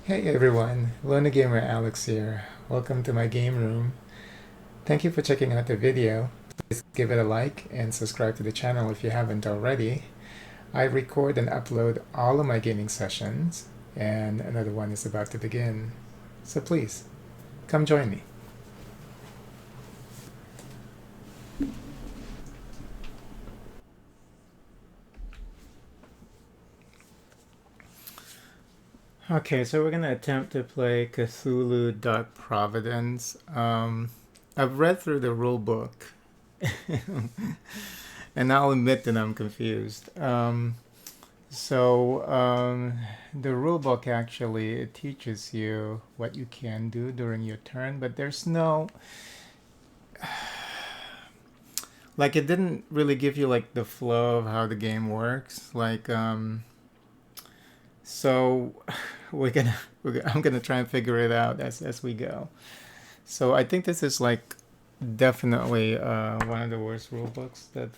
Hey everyone, Lona Gamer Alex here. Welcome to my game room. Thank you for checking out the video. Please give it a like and subscribe to the channel if you haven't already. I record and upload all of my gaming sessions, and another one is about to begin. So please, come join me. Okay, so we're gonna attempt to play Cthulhu Dark Providence. I've read through the rule book, and I'll admit that I'm confused. So the rule book actually it teaches you what you can do during your turn, but there's no like it didn't really give you like the flow of how the game works. So I'm gonna try and figure it out as we go. So I think this is like definitely one of the worst rule books that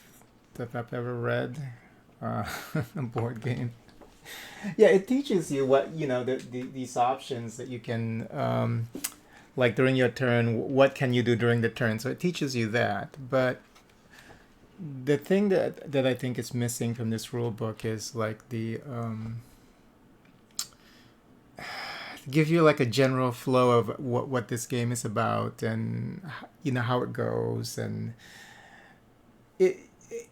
I've ever read. A board game. Yeah, it teaches you what these options that you can like during your turn. What can you do during the turn? So it teaches you that. But the thing that I think is missing from this rule book is like the give you like a general flow of what this game is about and how it goes and it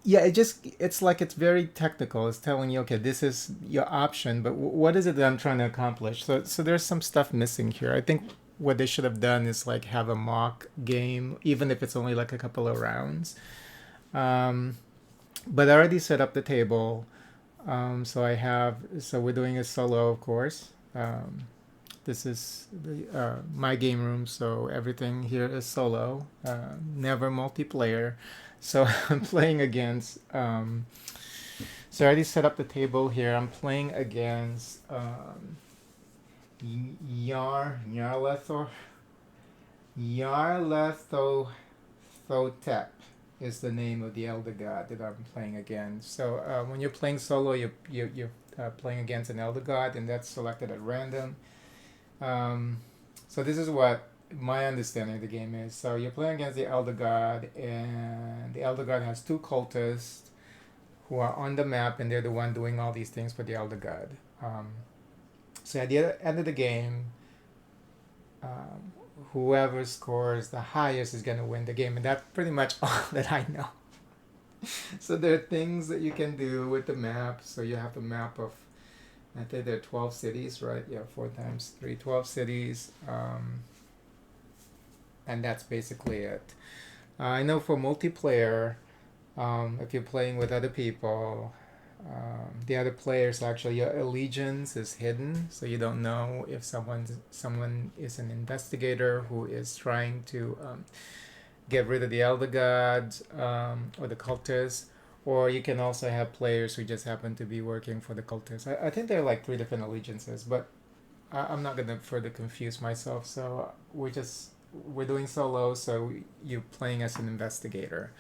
yeah it's like it's very technical. It's telling you, okay, this is your option, but what is it that I'm trying to accomplish? So there's some stuff missing here. I think what they should have done is like have a mock game, even if it's only like a couple of rounds. um, but I already set up the table. So we're doing a solo, of course. This is my game room, so everything here is solo, never multiplayer. So I'm playing against. So I already set up the table here. I'm playing against Yarletho Thotep is the name of the elder god that I'm playing against. So when you're playing solo, you're playing against an elder god, and that's selected at random. Um, so this is what my understanding of the game is. So you're playing against the Elder God, and the Elder God has two cultists who are on the map, and they're the one doing all these things for the Elder God. So at the end of the game, um, whoever scores the highest is going to win the game, and that's pretty much all that I know. So there are things that you can do with the map. So you have the map of, I think there are 12 cities, right? Yeah, 4 times 3, 12 cities. And that's basically it. I know for multiplayer, if you're playing with other people, the other players actually, your allegiance is hidden, so you don't know if someone is an investigator who is trying to get rid of the elder gods or the cultists, or you can also have players who just happen to be working for the cultists. I think there are like 3 different allegiances, but I'm not gonna further confuse myself. So we're doing solo. So you're playing as an investigator.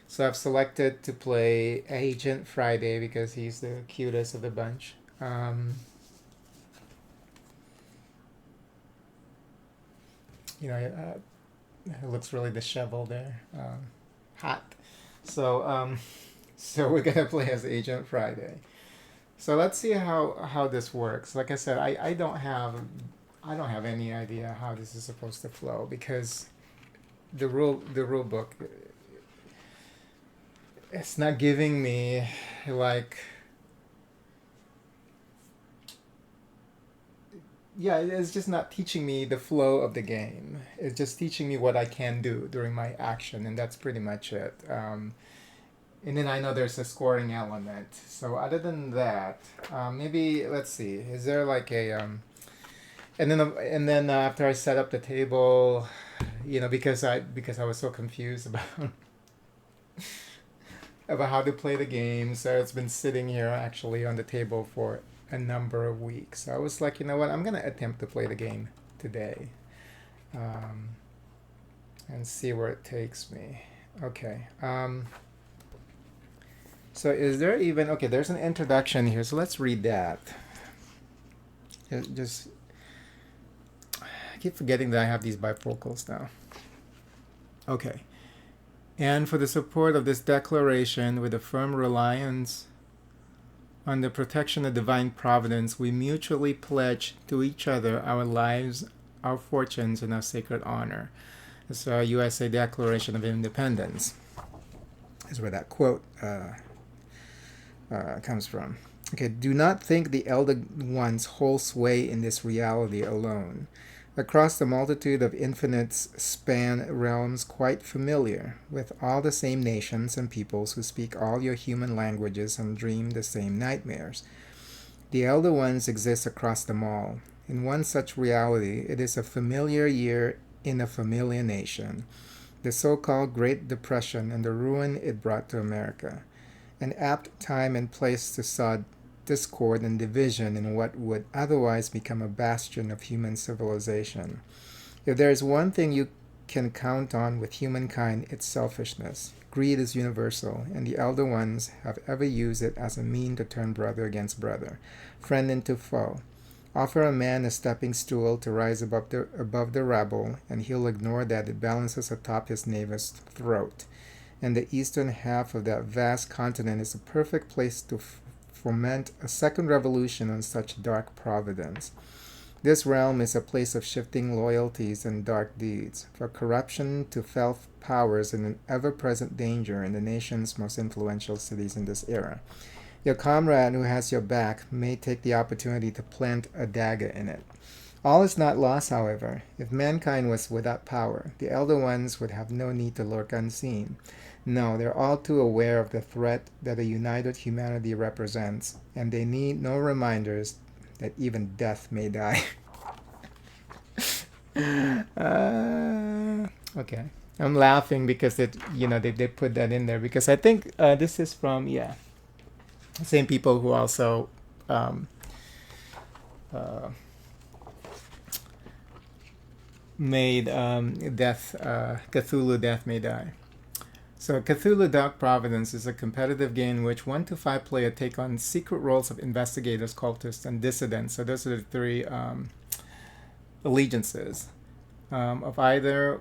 So I've selected to play Agent Friday because he's the cutest of the bunch. It looks really disheveled there, hot. So so we're gonna play as Agent Friday. So let's see how this works. Like I said, I don't have any idea how this is supposed to flow because the rule book, it's not giving me like, yeah, it's just not teaching me the flow of the game. It's just teaching me what I can do during my action, and that's pretty much it. And then I know there's a scoring element. So other than that, maybe let's see. Is there like a and then after I set up the table, because I was so confused about about how to play the game. So it's been sitting here actually on the table for a number of weeks. So I was like, you know what? I'm gonna attempt to play the game today, um, and see where it takes me. Okay. So is there even okay? There's an introduction here, so let's read that. Just keep forgetting that I have these bifocals now. Okay. And for the support of this declaration, with a firm reliance on the protection of divine providence, we mutually pledge to each other our lives, our fortunes, and our sacred honor. It's a USA Declaration of Independence. Is where that quote comes from. Okay, do not think the Elder Ones hold sway in this reality alone. Across the multitude of infinites span realms quite familiar, with all the same nations and peoples who speak all your human languages and dream the same nightmares. The Elder Ones exist across them all. In one such reality, it is a familiar year in a familiar nation, the so-called Great Depression and the ruin it brought to America, an apt time and place to sow discord and division in what would otherwise become a bastion of human civilization. If there is one thing you can count on with humankind, it's selfishness. Greed is universal, and the Elder Ones have ever used it as a mean to turn brother against brother, friend into foe. Offer a man a stepping stool to rise above the rabble, and he'll ignore that it balances atop his neighbor's throat. And the eastern half of that vast continent is a perfect place to foment a second revolution on such dark providence. This realm is a place of shifting loyalties and dark deeds, for corruption to fell powers in an ever-present danger in the nation's most influential cities in this era. Your comrade who has your back may take the opportunity to plant a dagger in it. All is not lost, however. If mankind was without power, the Elder Ones would have no need to lurk unseen. No, they're all too aware of the threat that a united humanity represents, and they need no reminders that even death may die. Okay. I'm laughing because they put that in there, because I think this is from, same people who also made Cthulhu Death May Die. So Cthulhu Dark Providence is a competitive game in which 1 to 5 players take on secret roles of investigators, cultists, and dissidents. So those are the three allegiances of either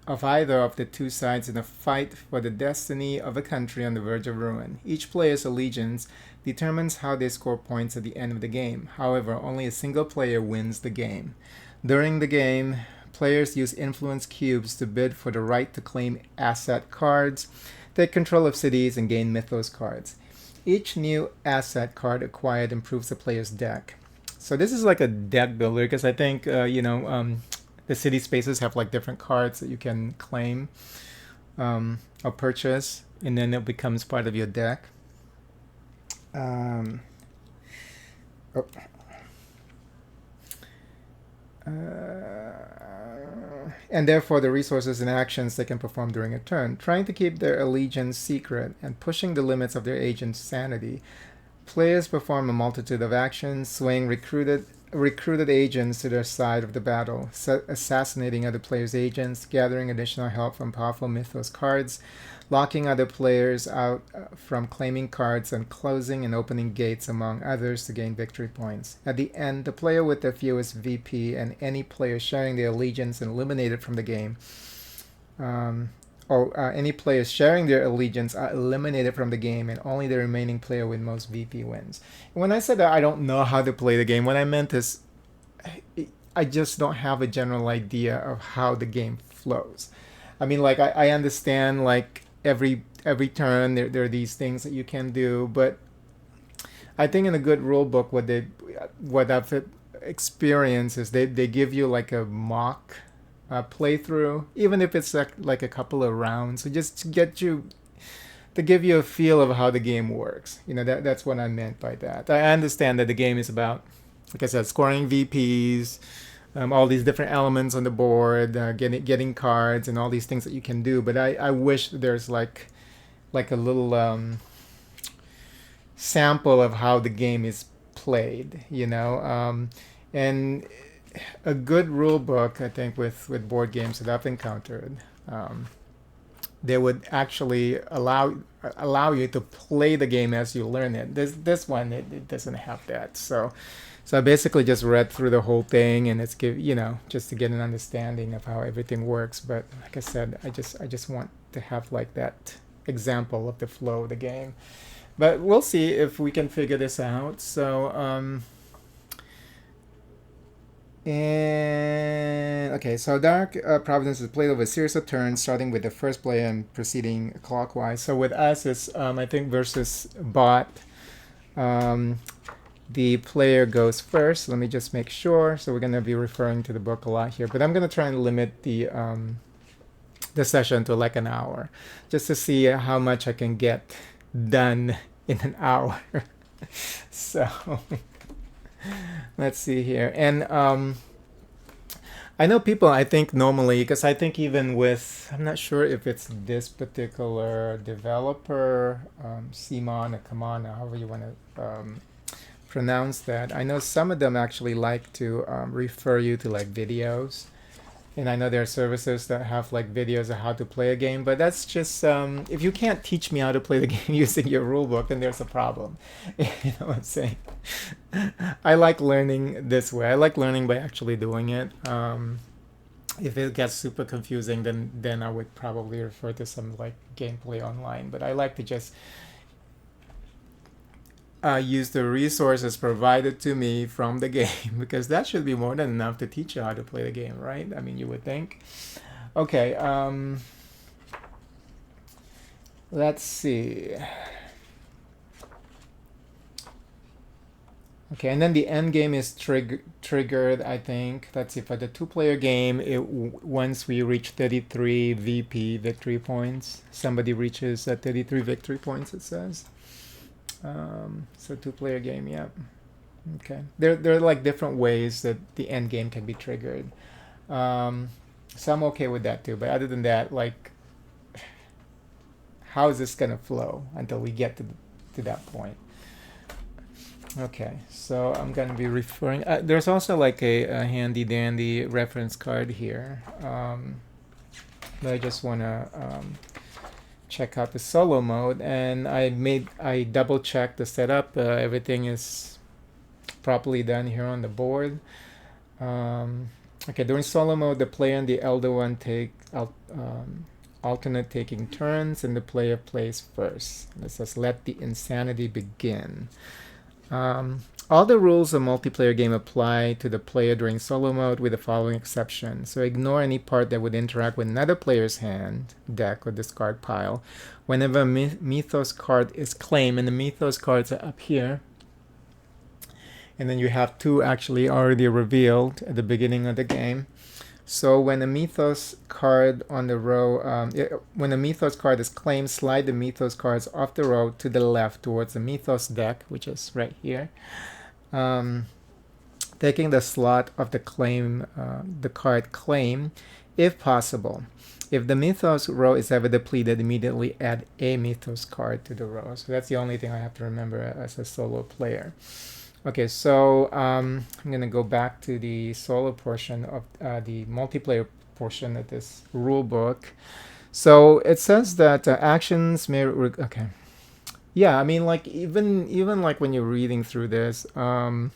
of the two sides in a fight for the destiny of a country on the verge of ruin. Each player's allegiance determines how they score points at the end of the game. However, only a single player wins the game. During the game, players use influence cubes to bid for the right to claim asset cards, take control of cities, and gain mythos cards. Each new asset card acquired improves the player's deck. So this is like a deck builder, because I think the city spaces have like different cards that you can claim or purchase, and then it becomes part of your deck. And therefore the resources and actions they can perform during a turn. Trying to keep their allegiance secret and pushing the limits of their agent's sanity, players perform a multitude of actions, swaying recruited agents to their side of the battle, assassinating other players' agents, gathering additional help from powerful mythos cards, locking other players out from claiming cards, and closing and opening gates, among others, to gain victory points. At the end, the player with the fewest VP and any player sharing their allegiance eliminated from the game, any players sharing their allegiance are eliminated from the game, and only the remaining player with most VP wins. When I said that I don't know how to play the game, what I meant is I just don't have a general idea of how the game flows. I mean, like, I understand, like, every turn there are these things that you can do, but I think in a good rule book, what I've experienced is they give you like a mock playthrough, even if it's like a couple of rounds, so just to give you a feel of how the game works. That's what I meant by that. I understand that the game is about, like I said, scoring VPs, all these different elements on the board, getting cards, and all these things that you can do. But I wish there's like a little sample of how the game is played, and a good rule book, I think, with board games that I've encountered, they would actually allow you to play the game as you learn it. This one, it doesn't have that. So So I basically just read through the whole thing, and it's just to get an understanding of how everything works. But like I said, I just want to have like that example of the flow of the game. But we'll see if we can figure this out. So and okay, so Dark Providence is played over a series of turns, starting with the first player and proceeding clockwise. So with us, it's I think versus bot. The player goes first. Let me just make sure. So we're going to be referring to the book a lot here, but I'm going to try and limit the session to like an hour, just to see how much I can get done in an hour. So let's see here. And I know people, I think normally, because I think even with, I'm not sure if it's this particular developer, Simon or Kamana, however you want to pronounce that. I know some of them actually like to refer you to like videos. And I know there are services that have like videos of how to play a game, but that's just, if you can't teach me how to play the game using your rule book, then there's a problem. You know what I'm saying? I like learning this way. I like learning by actually doing it. If it gets super confusing, then I would probably refer to some like gameplay online, but I like to just use the resources provided to me from the game, because that should be more than enough to teach you how to play the game, right? I mean, you would think. Okay, let's see. Okay, and then the end game is triggered, I think. Let's see, for the two-player game, once we reach 33 VP, victory points, somebody reaches 33 victory points, it says. So two-player game, yeah. Okay. There are like different ways that the end game can be triggered. So I'm okay with that too. But other than that, like, how is this gonna flow until we get to that point? Okay. So I'm gonna be referring. There's also like a handy dandy reference card here. But I just wanna check out the solo mode, and I double checked the setup. Everything is properly done here on the board. Okay, during solo mode, the player and the elder one take alternate taking turns, and the player plays first. It says let the insanity begin. All the rules of multiplayer game apply to the player during solo mode with the following exception. So ignore any part that would interact with another player's hand, deck, or discard pile. Whenever a mythos card is claimed, and the mythos cards are up here, and then you have two actually already revealed at the beginning of the game. So when a mythos card on the row, when a mythos card is claimed, slide the mythos cards off the row to the left towards the mythos deck, which is right here. Taking the slot of the card claim, if possible. If the mythos row is ever depleted, immediately add a mythos card to the row. So that's the only thing I have to remember as a solo player. Okay, so I'm going to go back to the solo portion of the multiplayer portion of this rule book. So it says that actions may... okay. Yeah, I mean, like, even like when you're reading through this... okay,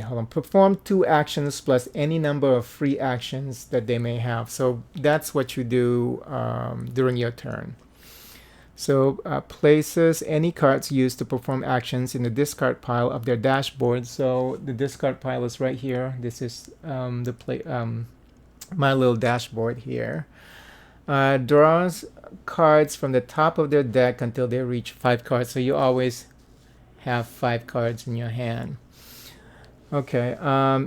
hold on. Perform 2 actions plus any number of free actions that they may have. So that's what you do during your turn. So places any cards used to perform actions in the discard pile of their dashboard. So the discard pile is right here. This is my little dashboard here. Draws cards from the top of their deck until they reach 5 cards. So you always have 5 cards in your hand. Okay,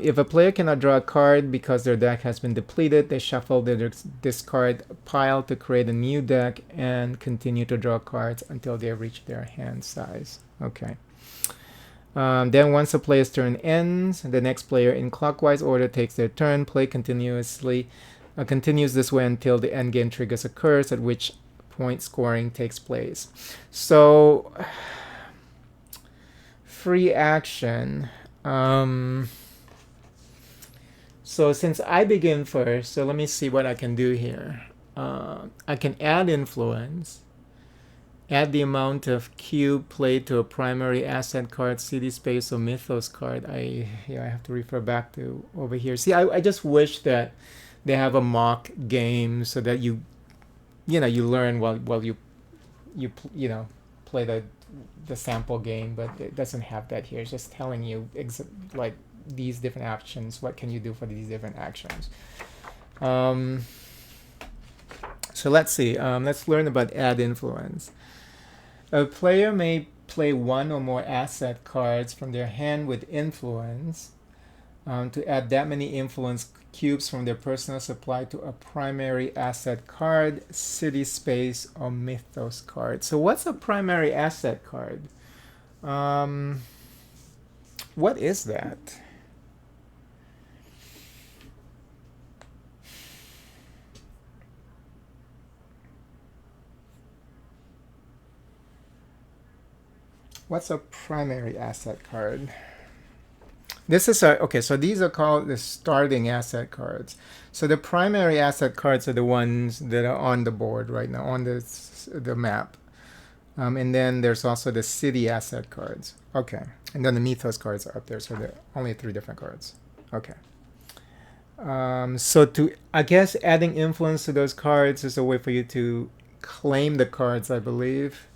if a player cannot draw a card because their deck has been depleted, they shuffle their discard pile to create a new deck and continue to draw cards until they reach their hand size. Okay. Then once a player's turn ends, the next player in clockwise order takes their turn. Play continues this way until the endgame triggers occurs, at which point scoring takes place. So, free action. So since I begin first, so let me see what I can do here. I can add influence, Add the amount of cube played to a primary asset card, city space, or mythos card. I have to refer back to over here. See, I just wish that they have a mock game so that you learn while you play the sample game, but it doesn't have that here. It's just telling you like these different actions. What can you do for these different actions? So let's see. Let's learn about add influence. A player may play one or more asset cards from their hand with influence to add that many influence cubes from their personal supply to a primary asset card, city space, or mythos card. So what's a primary asset card? What is that? What's a primary asset card? This is okay. So these are called the starting asset cards. So the primary asset cards are the ones that are on the board right now on the map, and then there's also the city asset cards. Okay, and then the mythos cards are up there. So there are only 3 different cards. Okay. So I guess adding influence to those cards is a way for you to claim the cards, I believe.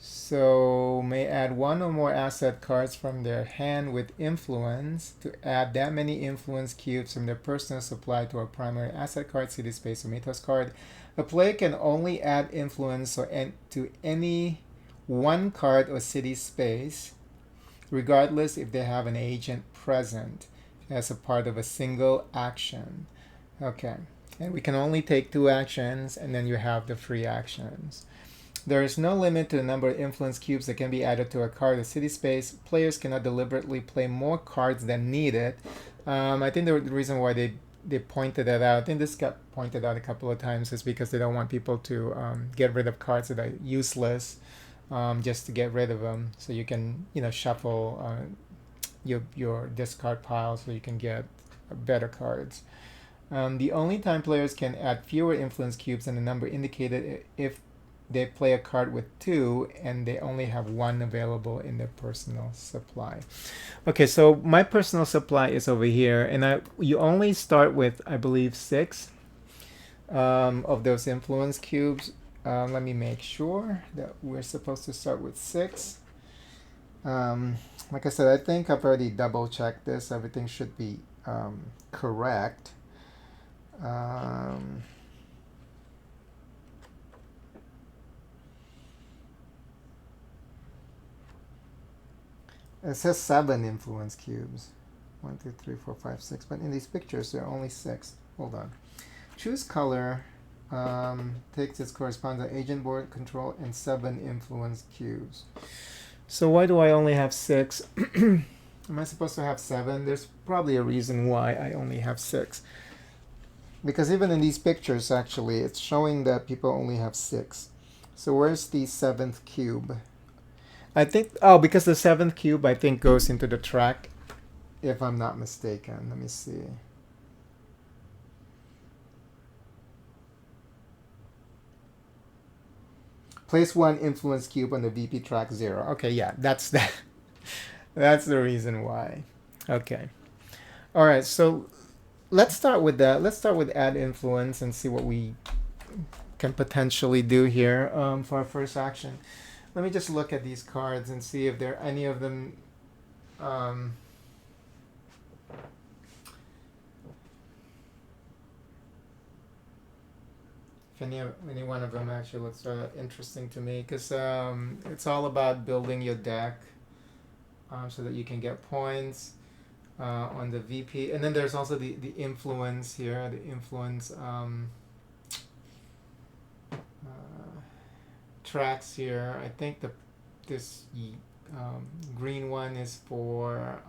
So may add one or more asset cards from their hand with influence to add that many influence cubes from their personal supply to a primary asset card, city space, or mythos card. A player can only add influence to any one card or city space, regardless if they have an agent present as a part of a single action. Okay, and we can only take 2 actions, and then you have the free actions. There is no limit to the number of influence cubes that can be added to a card or city space. Players cannot deliberately play more cards than needed. I think the reason why they pointed that out, I think this got pointed out a couple of times, is because they don't want people to get rid of cards that are useless just to get rid of them. So you can shuffle your discard pile so you can get better cards. The only time players can add fewer influence cubes than the number indicated if they play a card with 2 and they only have 1 available in their personal supply. Okay, so my personal supply is over here, and you only start with, I believe, 6 of those influence cubes. Let me make sure that we're supposed to start with 6. Like I said, I think I've already double checked this. Everything should be correct. It says 7 influence cubes. 1, 2, 3, 4, 5, 6. But in these pictures, there are only 6. Hold on. Choose color. Takes its corresponding agent board control and 7 influence cubes. So why do I only have 6? Am I supposed to have 7? There's probably a reason why I only have 6. Because even in these pictures, actually, it's showing that people only have 6. So where's the 7th cube? I think, because the 7th cube, I think, goes into the track, if I'm not mistaken. Let me see. Place 1 influence cube on the VP track 0. Okay, yeah, that's that. That's the reason why. Okay. All right, so let's start with that. Let's start with add influence and see what we can potentially do here for our first action. Let me just look at these cards and see if there are any of them. If any one of them actually looks interesting to me, because it's all about building your deck so that you can get points on the VP. And then there's also the influence here, the influence tracks here. I think this green one is for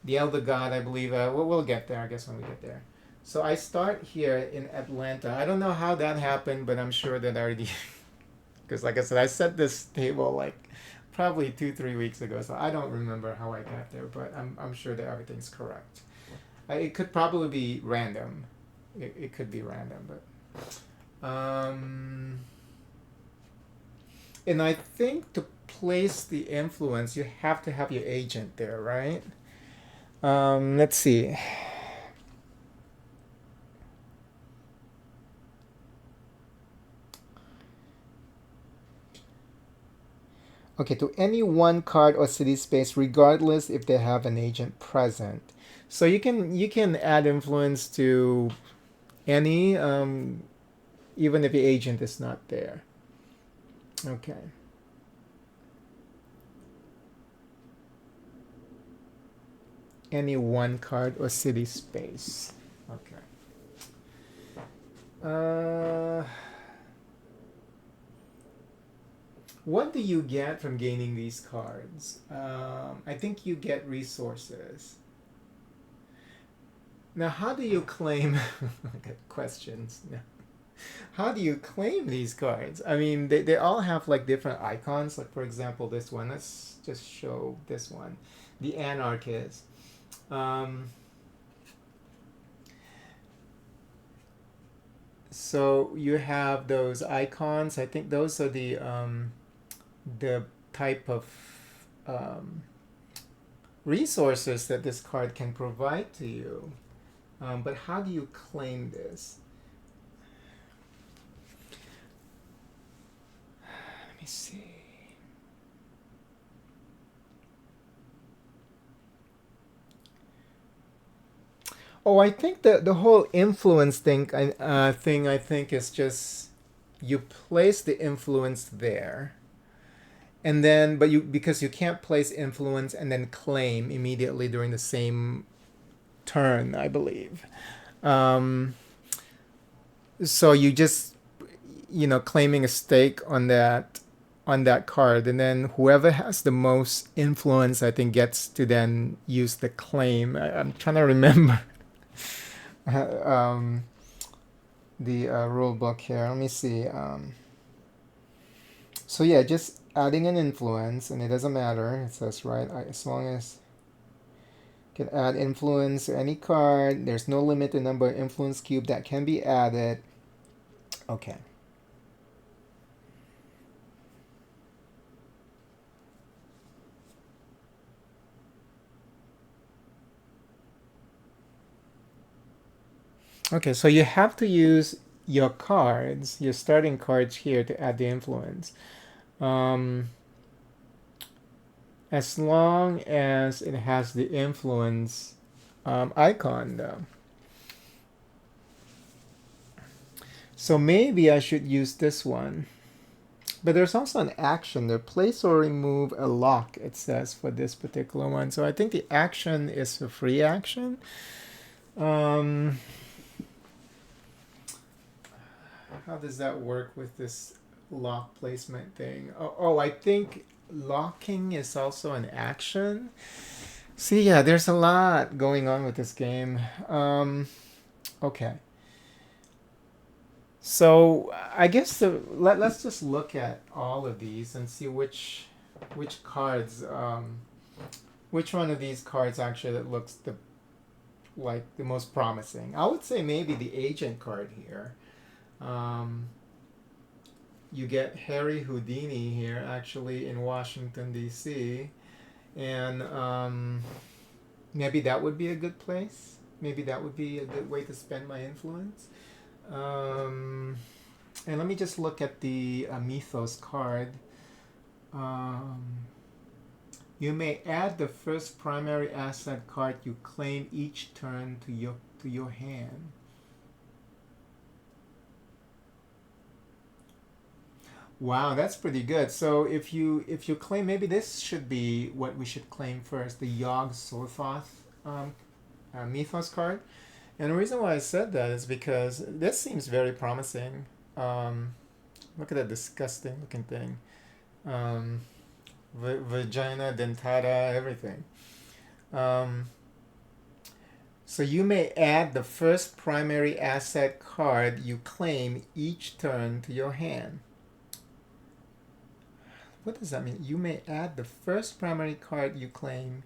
the Elder God, I believe. We'll get there, I guess, when we get there. So I start here in Atlanta. I don't know how that happened, but I'm sure that I already... Because like I said, I set this table like probably 2-3 weeks ago, so I don't remember how I got there, but I'm sure that everything's correct. It could probably be random. It could be random, but Um, and I think to place the influence, you have to have your agent there, right? Let's see. Okay, to any one card or city space, regardless if they have an agent present. So you can add influence to any, even if the agent is not there. Okay. Any one card or city space. Okay. What do you get from gaining these cards? I think you get resources. Now, how do you claim? I got questions. Now, how do you claim these cards? I mean, they all have like different icons. Like, for example, this one. Let's just show this one. The Anarchist. Um, so you have those icons. I think those are the type of um, resources that this card can provide to you. But how do you claim this? Let me see. Oh, I think the whole influence thing I think is just you place the influence there, and then but you because you can't place influence and then claim immediately during the same turn, I believe. Um, so you just claiming a stake on that card, and then whoever has the most influence, I think, gets to then use the claim. I'm trying to remember um, the rule book here. Let me see. So yeah, just adding an influence, and it doesn't matter. It says right as long as you can add influence to any card. There's no limit to the number of influence cube that can be added. Okay. Okay, so you have to use your cards, your starting cards here to add the influence. Um, as long as it has the influence icon though. So maybe I should use this one. But there's also an action there. Place or remove a lock, it says, for this particular one. So I think the action is a free action. Um, how does that work with this lock placement thing? Oh, I think locking is also an action. See, yeah, there's a lot going on with this game. Okay. So I guess let's just look at all of these and see which cards, which one of these cards actually that looks the most promising. I would say maybe the agent card here. You get Harry Houdini here, actually, in Washington, D.C. And maybe that would be a good place. Maybe that would be a good way to spend my influence. And let me just look at the Mythos card. You may add the first primary asset card you claim each turn to your hand. Wow, that's pretty good. So if you claim, maybe this should be what we should claim first, the Yogg Sothoth Mythos card. And the reason why I said that is because this seems very promising. Look at that disgusting looking thing. Um, Vagina dentata, everything. Um, so you may add the first primary asset card you claim each turn to your hand. What does that mean? You may add the first primary card you claim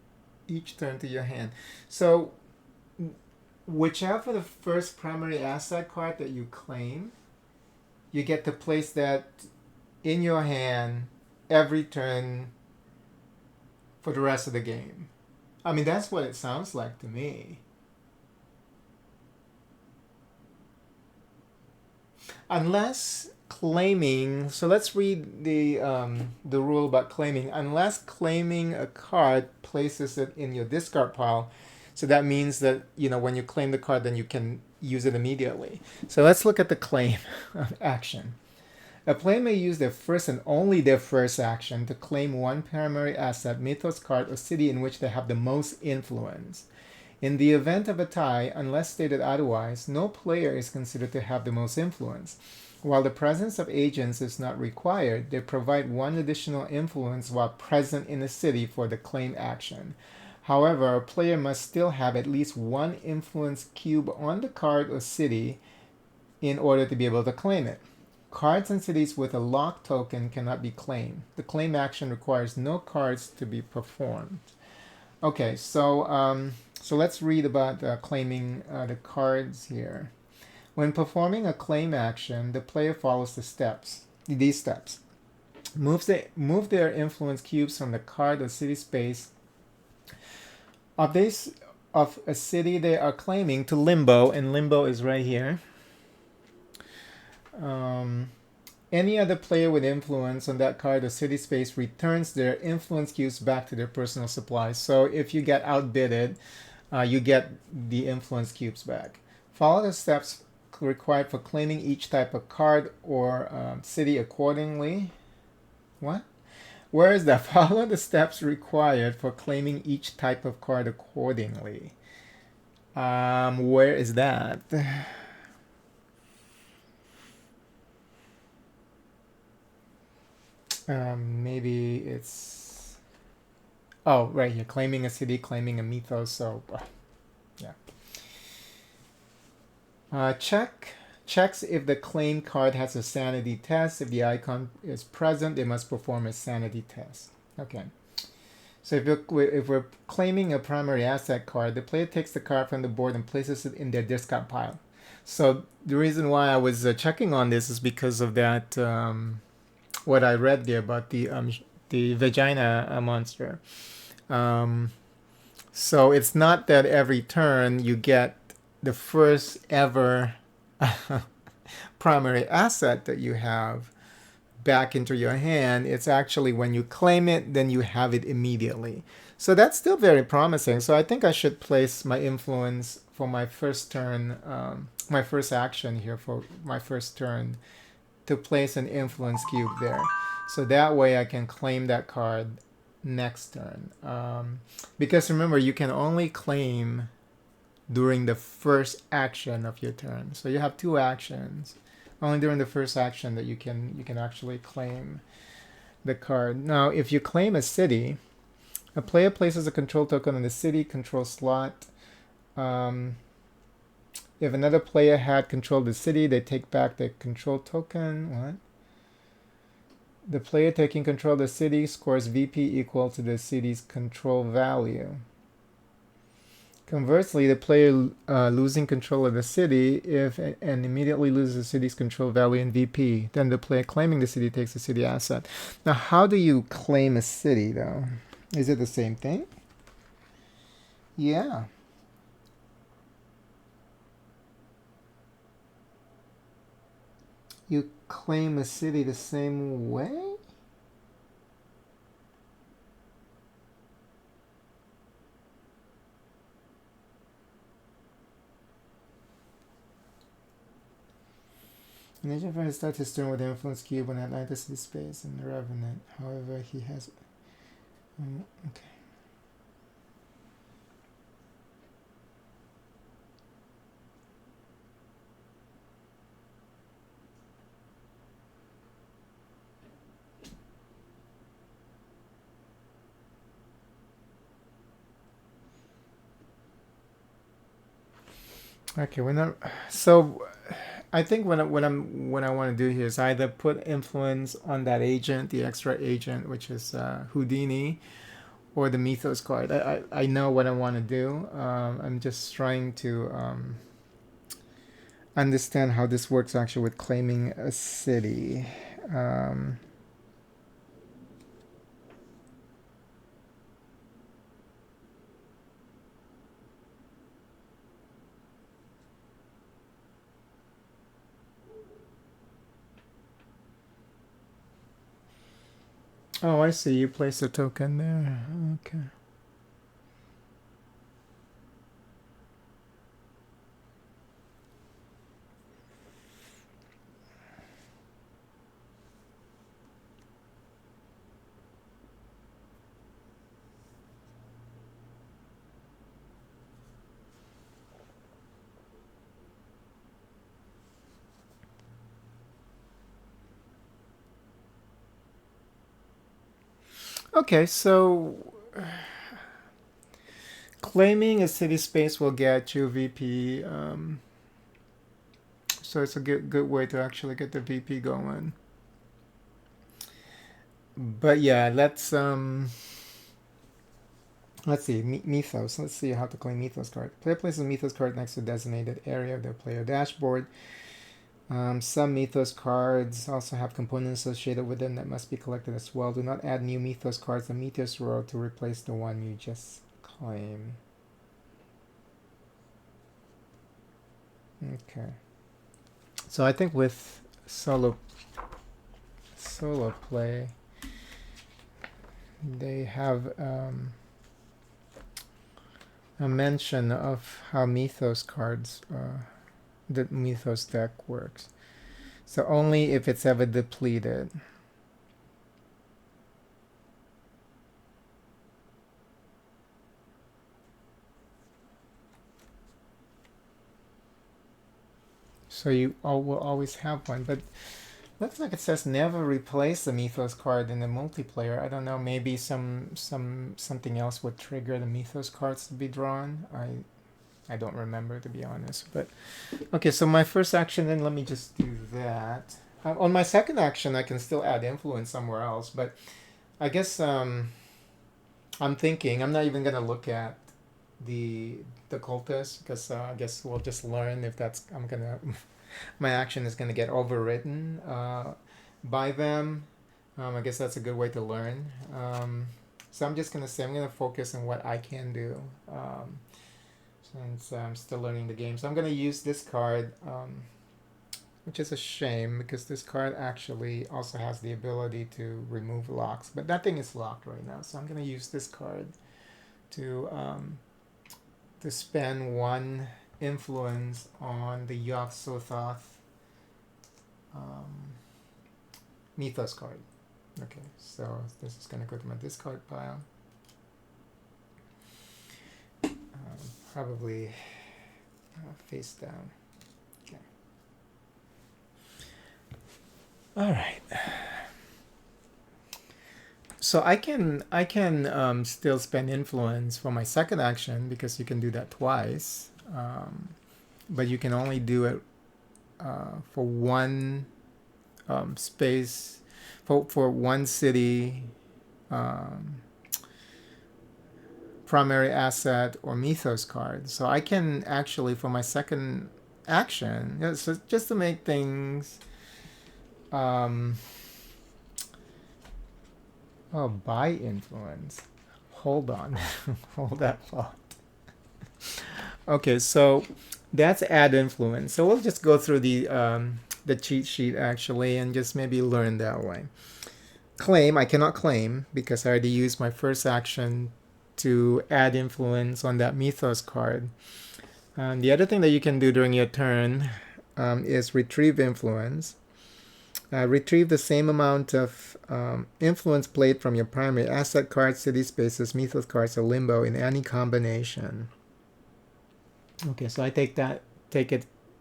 each turn to your hand. So whichever the first primary asset card that you claim, you get to place that in your hand every turn for the rest of the game. I mean, that's what it sounds like to me. Unless claiming, so let's read the rule about claiming. Unless claiming a card places it in your discard pile, so that means that when you claim the card, then you can use it immediately. So let's look at the claim action. A player may use their first and only their first action to claim one primary asset, mythos card, or city in which they have the most influence. In the event of a tie, unless stated otherwise, no player is considered to have the most influence. While the presence of agents is not required, they provide one additional influence while present in the city for the claim action. However, a player must still have at least one influence cube on the card or city in order to be able to claim it. Cards and cities with a lock token cannot be claimed. The claim action requires no cards to be performed. Okay, so let's read about claiming the cards here. When performing a claim action, the player follows these steps. Move their influence cubes from the card or city space of a city they are claiming to limbo, and limbo is right here. Any other player with influence on that card or city space returns their influence cubes back to their personal supply. So if you get outbidded, you get the influence cubes back. Follow the steps required for claiming each type of card or city accordingly. What? Where is that? Follow the steps required for claiming each type of card accordingly. Where is that? Maybe it's right here, claiming a city, claiming a mythos. So yeah. Checks if the claim card has a sanity test. If the icon is present, they must perform a sanity test. Okay. So if we're claiming a primary asset card, the player takes the card from the board and places it in their discard pile. So the reason why I was checking on this is because of that. What I read there about the vagina monster. So it's not that every turn you get the first ever primary asset that you have back into your hand. It's actually when you claim it, then you have it immediately. So that's still very promising. So I think I should place my influence for my first turn, my first action here for my first turn, to place an influence cube there. So that way I can claim that card next turn. Because remember, you can only claim during the first action of your turn. So you have two actions. Only during the first action that you can actually claim the card. Now, if you claim a city, a player places a control token on the city control slot. If another player had controlled the city, they take back the control token. What? The player taking control of the city scores VP equal to the city's control value. Conversely, the player losing control of the city and immediately loses the city's control value in VP. Then the player claiming the city takes the city asset. Now, how do you claim a city, though? Is it the same thing? Yeah. You claim a city the same way? Nature Fire starts his turn with the influence cube when Atlantis is space and the Revenant. However, he has... okay. Okay, we're not... So... I think what I want to do here is either put influence on that agent, the extra agent, which is Houdini, or the Mythos card. I know what I want to do. I'm understand how this works actually with claiming a city. Oh, I see. You place a token there. Okay. Okay, so claiming a city space will get you VP. So it's a good way to actually get the VP going. But yeah, let's see, Mythos. Let's see how to claim Mythos card. Player places a Mythos card next to a designated area of their player dashboard. Some Mythos cards also have components associated with them that must be collected as well. Do not add new Mythos cards to Mythos row to replace the one you just claimed. Okay. So I think with solo play, they have a mention of how Mythos cards, the Mythos deck works. So only if it's ever depleted. So you will always have one, but looks like it says never replace the Mythos card in the multiplayer. I don't know, maybe something else would trigger the Mythos cards to be drawn. I don't remember, to be honest. But okay, so my first action, then let me just do that. On my second action, I can still add influence somewhere else, but I guess I'm thinking I'm not even gonna look at the cultist, because I guess we'll just learn if that's my action is gonna get overwritten by them. I guess that's a good way to learn. So I'm just gonna say I'm gonna focus on what I can do, since I'm still learning the game. So I'm gonna use this card, which is a shame because this card actually also has the ability to remove locks, but that thing is locked right now. So I'm gonna use this card to spend one influence on the YosUki Mythos card. Okay, so this is gonna go to my discard pile. Probably face down. Okay. All right. So I can still spend influence for my second action because you can do that twice, but you can only do it for one space, for one city, primary asset, or Mythos card. So I can actually, for my second action, so just to make things oh, buy influence. Hold on. Hold that thought. Okay, so that's add influence. So we'll just go through the cheat sheet actually and just maybe learn that way. Claim, I cannot claim because I already used my first action to add influence on that Mythos card. The other thing that you can do during your turn is retrieve influence. Retrieve the same amount of influence played from your primary asset cards, city spaces, Mythos cards, or limbo in any combination. Okay, so I take it,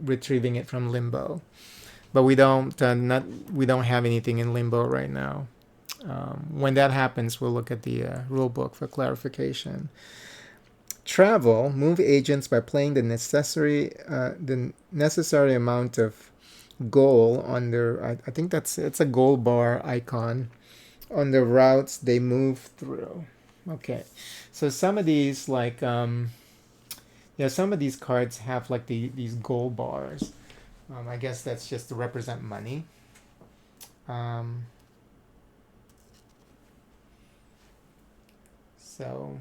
retrieving it from limbo, but we don't have anything in limbo right now. When that happens, we'll look at the rule book for clarification. Travel, move agents by playing the necessary amount of goal on their, I think it's a goal bar icon on the routes they move through. Okay, so some of these some of these cards have like these goal bars. I guess that's just to represent money. Um, so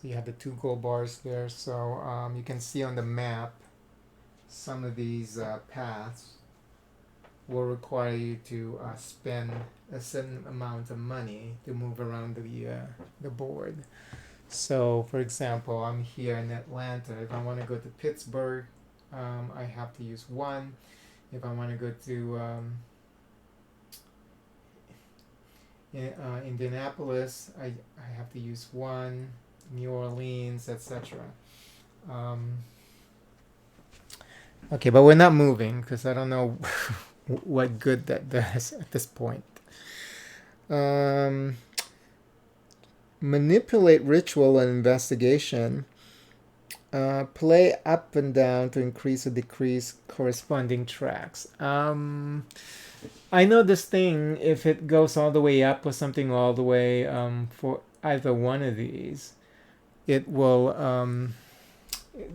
you have the two gold bars there. So you can see on the map some of these paths will require you to spend a certain amount of money to move around the board. So, for example, I'm here in Atlanta. If I want to go to Pittsburgh, I have to use one. If I want to go to Indianapolis, I have to use one. New Orleans, etc. Um, okay, but we're not moving because I don't know what good that does at this point. Manipulate ritual and investigation. Play up and down to increase or decrease corresponding tracks. I know this thing, if it goes all the way up or something all the way for either one of these, it will.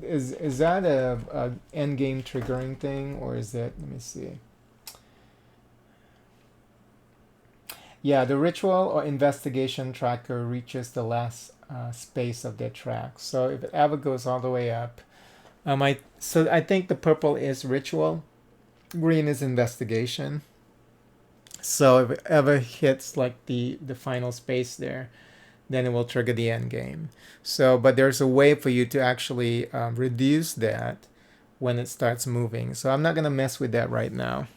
Is that a end game triggering thing, or is that? Let me see. Yeah, the ritual or investigation tracker reaches the last space of their track. So if it ever goes all the way up, I think the purple is ritual, green is investigation. So if it ever hits like the final space there, then it will trigger the end game. So, but there's a way for you to actually reduce that when it starts moving. So I'm not gonna mess with that right now.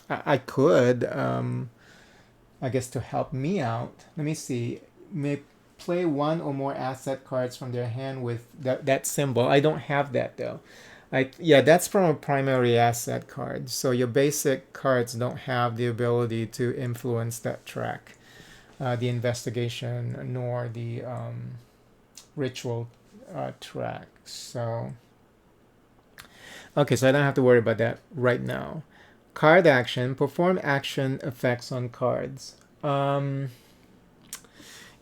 I could, I guess, to help me out. Let me see. May play one or more asset cards from their hand with that symbol. I don't have that though. Yeah, that's from a primary asset card. So your basic cards don't have the ability to influence that track, the investigation nor the ritual track. So okay, so I don't have to worry about that right now. Card action. Perform action effects on cards.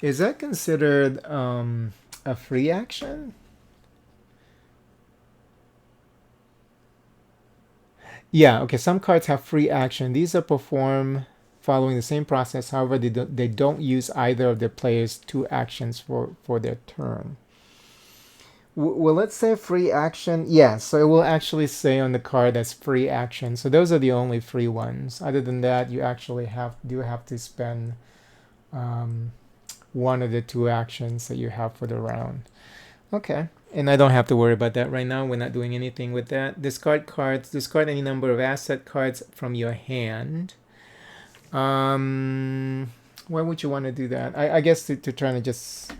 Is that considered a free action? Yeah, okay. Some cards have free action. These are performed following the same process. However, they don't use either of the player's two actions for their turn. Well, let's say free action. Yeah, so it will actually say on the card as free action. So those are the only free ones. Other than that, you actually do have to spend one of the two actions that you have for the round. Okay. And I don't have to worry about that right now. We're not doing anything with that. Discard cards. Discard any number of asset cards from your hand. Why would you want to do that? I guess to try to just...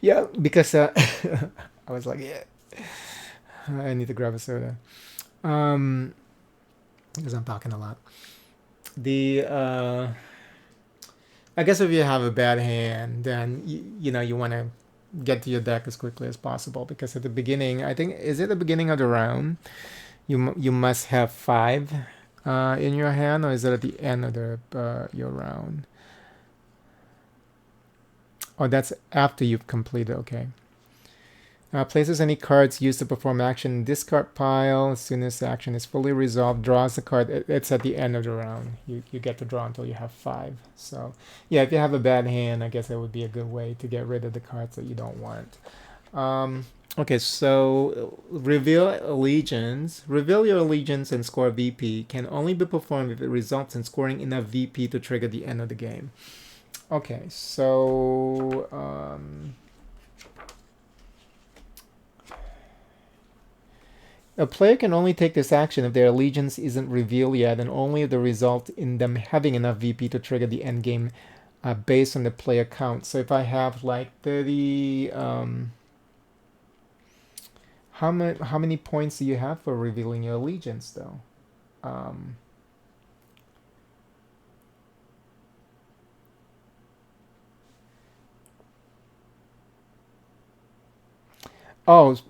Yeah, because I was like, yeah, I need to grab a soda. Because I'm talking a lot. I guess if you have a bad hand, then you want to get to your deck as quickly as possible, because at the beginning, I think, is it the beginning of the round, you must have 5 in your hand, or is it at the end of your round? Oh, that's after you've completed. Okay. Places any cards used to perform action in discard pile. As soon as the action is fully resolved, draws the card. It's at the end of the round. You get to draw until you have 5. So yeah, if you have a bad hand, I guess that would be a good way to get rid of the cards that you don't want. Okay, so reveal allegiance. Reveal your allegiance and score VP can only be performed if it results in scoring enough VP to trigger the end of the game. Okay, so a player can only take this action if their allegiance isn't revealed yet, and only if the result in them having enough VP to trigger the end game based on the player count. So if I have like 30, how many points do you have for revealing your allegiance though?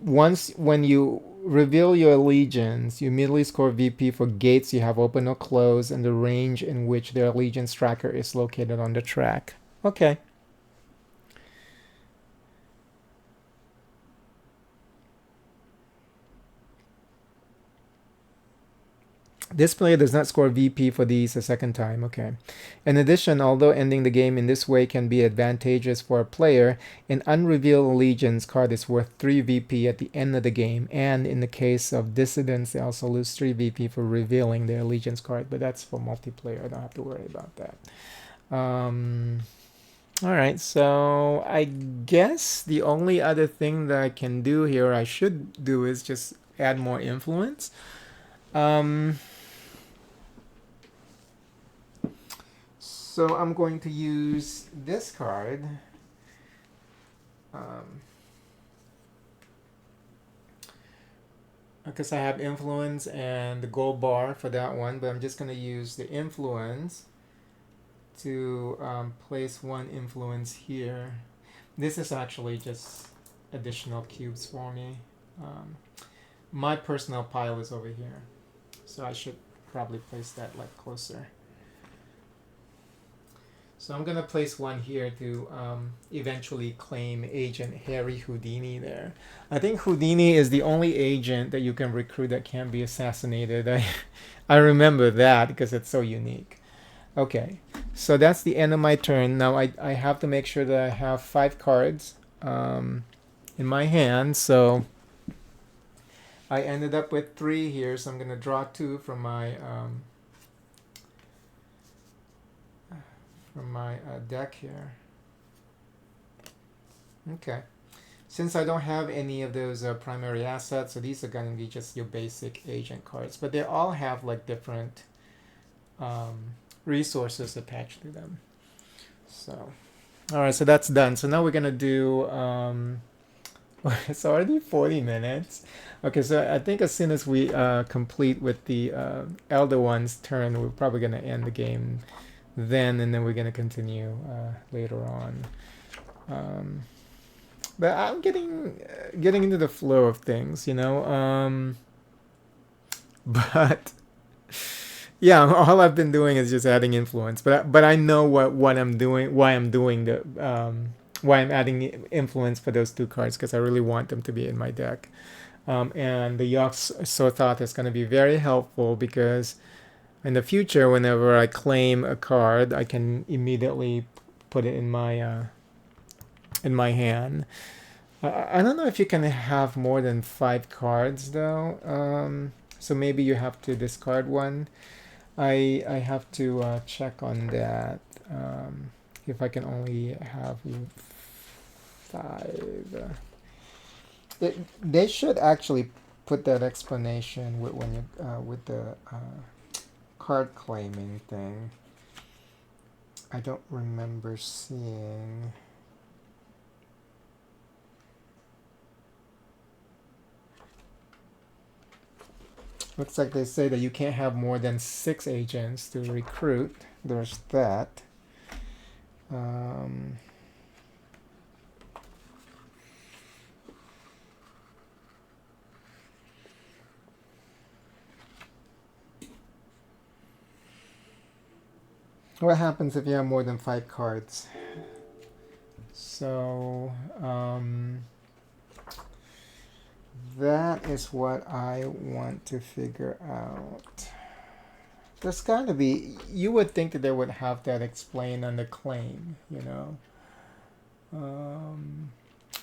Once when you reveal your allegiance, you immediately score VP for gates you have open or closed and the range in which their allegiance tracker is located on the track. Okay. This player does not score VP for these a second time. Okay. In addition, although ending the game in this way can be advantageous for a player, an unrevealed allegiance card is worth 3 VP at the end of the game, and in the case of dissidents, they also lose 3 VP for revealing their allegiance card, but that's for multiplayer. I don't have to worry about that. Alright, so I guess the only other thing that I can do here, I should do, is just add more influence. So I'm going to use this card. Because I have influence and the gold bar for that one, but I'm just going to use the influence to place one influence here. This is actually just additional cubes for me. My personal pile is over here, so I should probably place that like closer. So I'm gonna place one here to eventually claim Agent Harry Houdini there. I think Houdini is the only agent that you can recruit that can't be assassinated. I remember that because it's so unique. Okay, so that's the end of my turn. Now I have to make sure that I have 5 cards in my hand. So I ended up with 3 here, so I'm going to draw 2 from my deck here. Okay. Since I don't have any of those primary assets, so these are going to be just your basic agent cards. But they all have like different resources attached to them. So, all right, so that's done. So now we're going to do... it's already 40 minutes. Okay, so I think as soon as we complete with the Elder One's turn, we're probably going to end the game then, and then we're going to continue later on. But I'm getting into the flow of things, you know. But yeah, all I've been doing is just adding influence. But I know what I'm doing, why I'm doing the why I'm adding influence for those 2 cards, because I really want them to be in my deck. And the Yog-Sothoth is going to be very helpful because in the future, whenever I claim a card, I can immediately put it in my hand. I don't know if you can have more than 5 cards though. So maybe you have to discard one. I have to check on that. If I can only have 5. They should actually put that explanation when you with the card claiming thing. I don't remember seeing. Looks like they say that you can't have more than 6 agents to recruit. There's that. What happens if you have more than 5 cards? So that is what I want to figure out. There's got to be, you would think that they would have that explained on the claim, you know.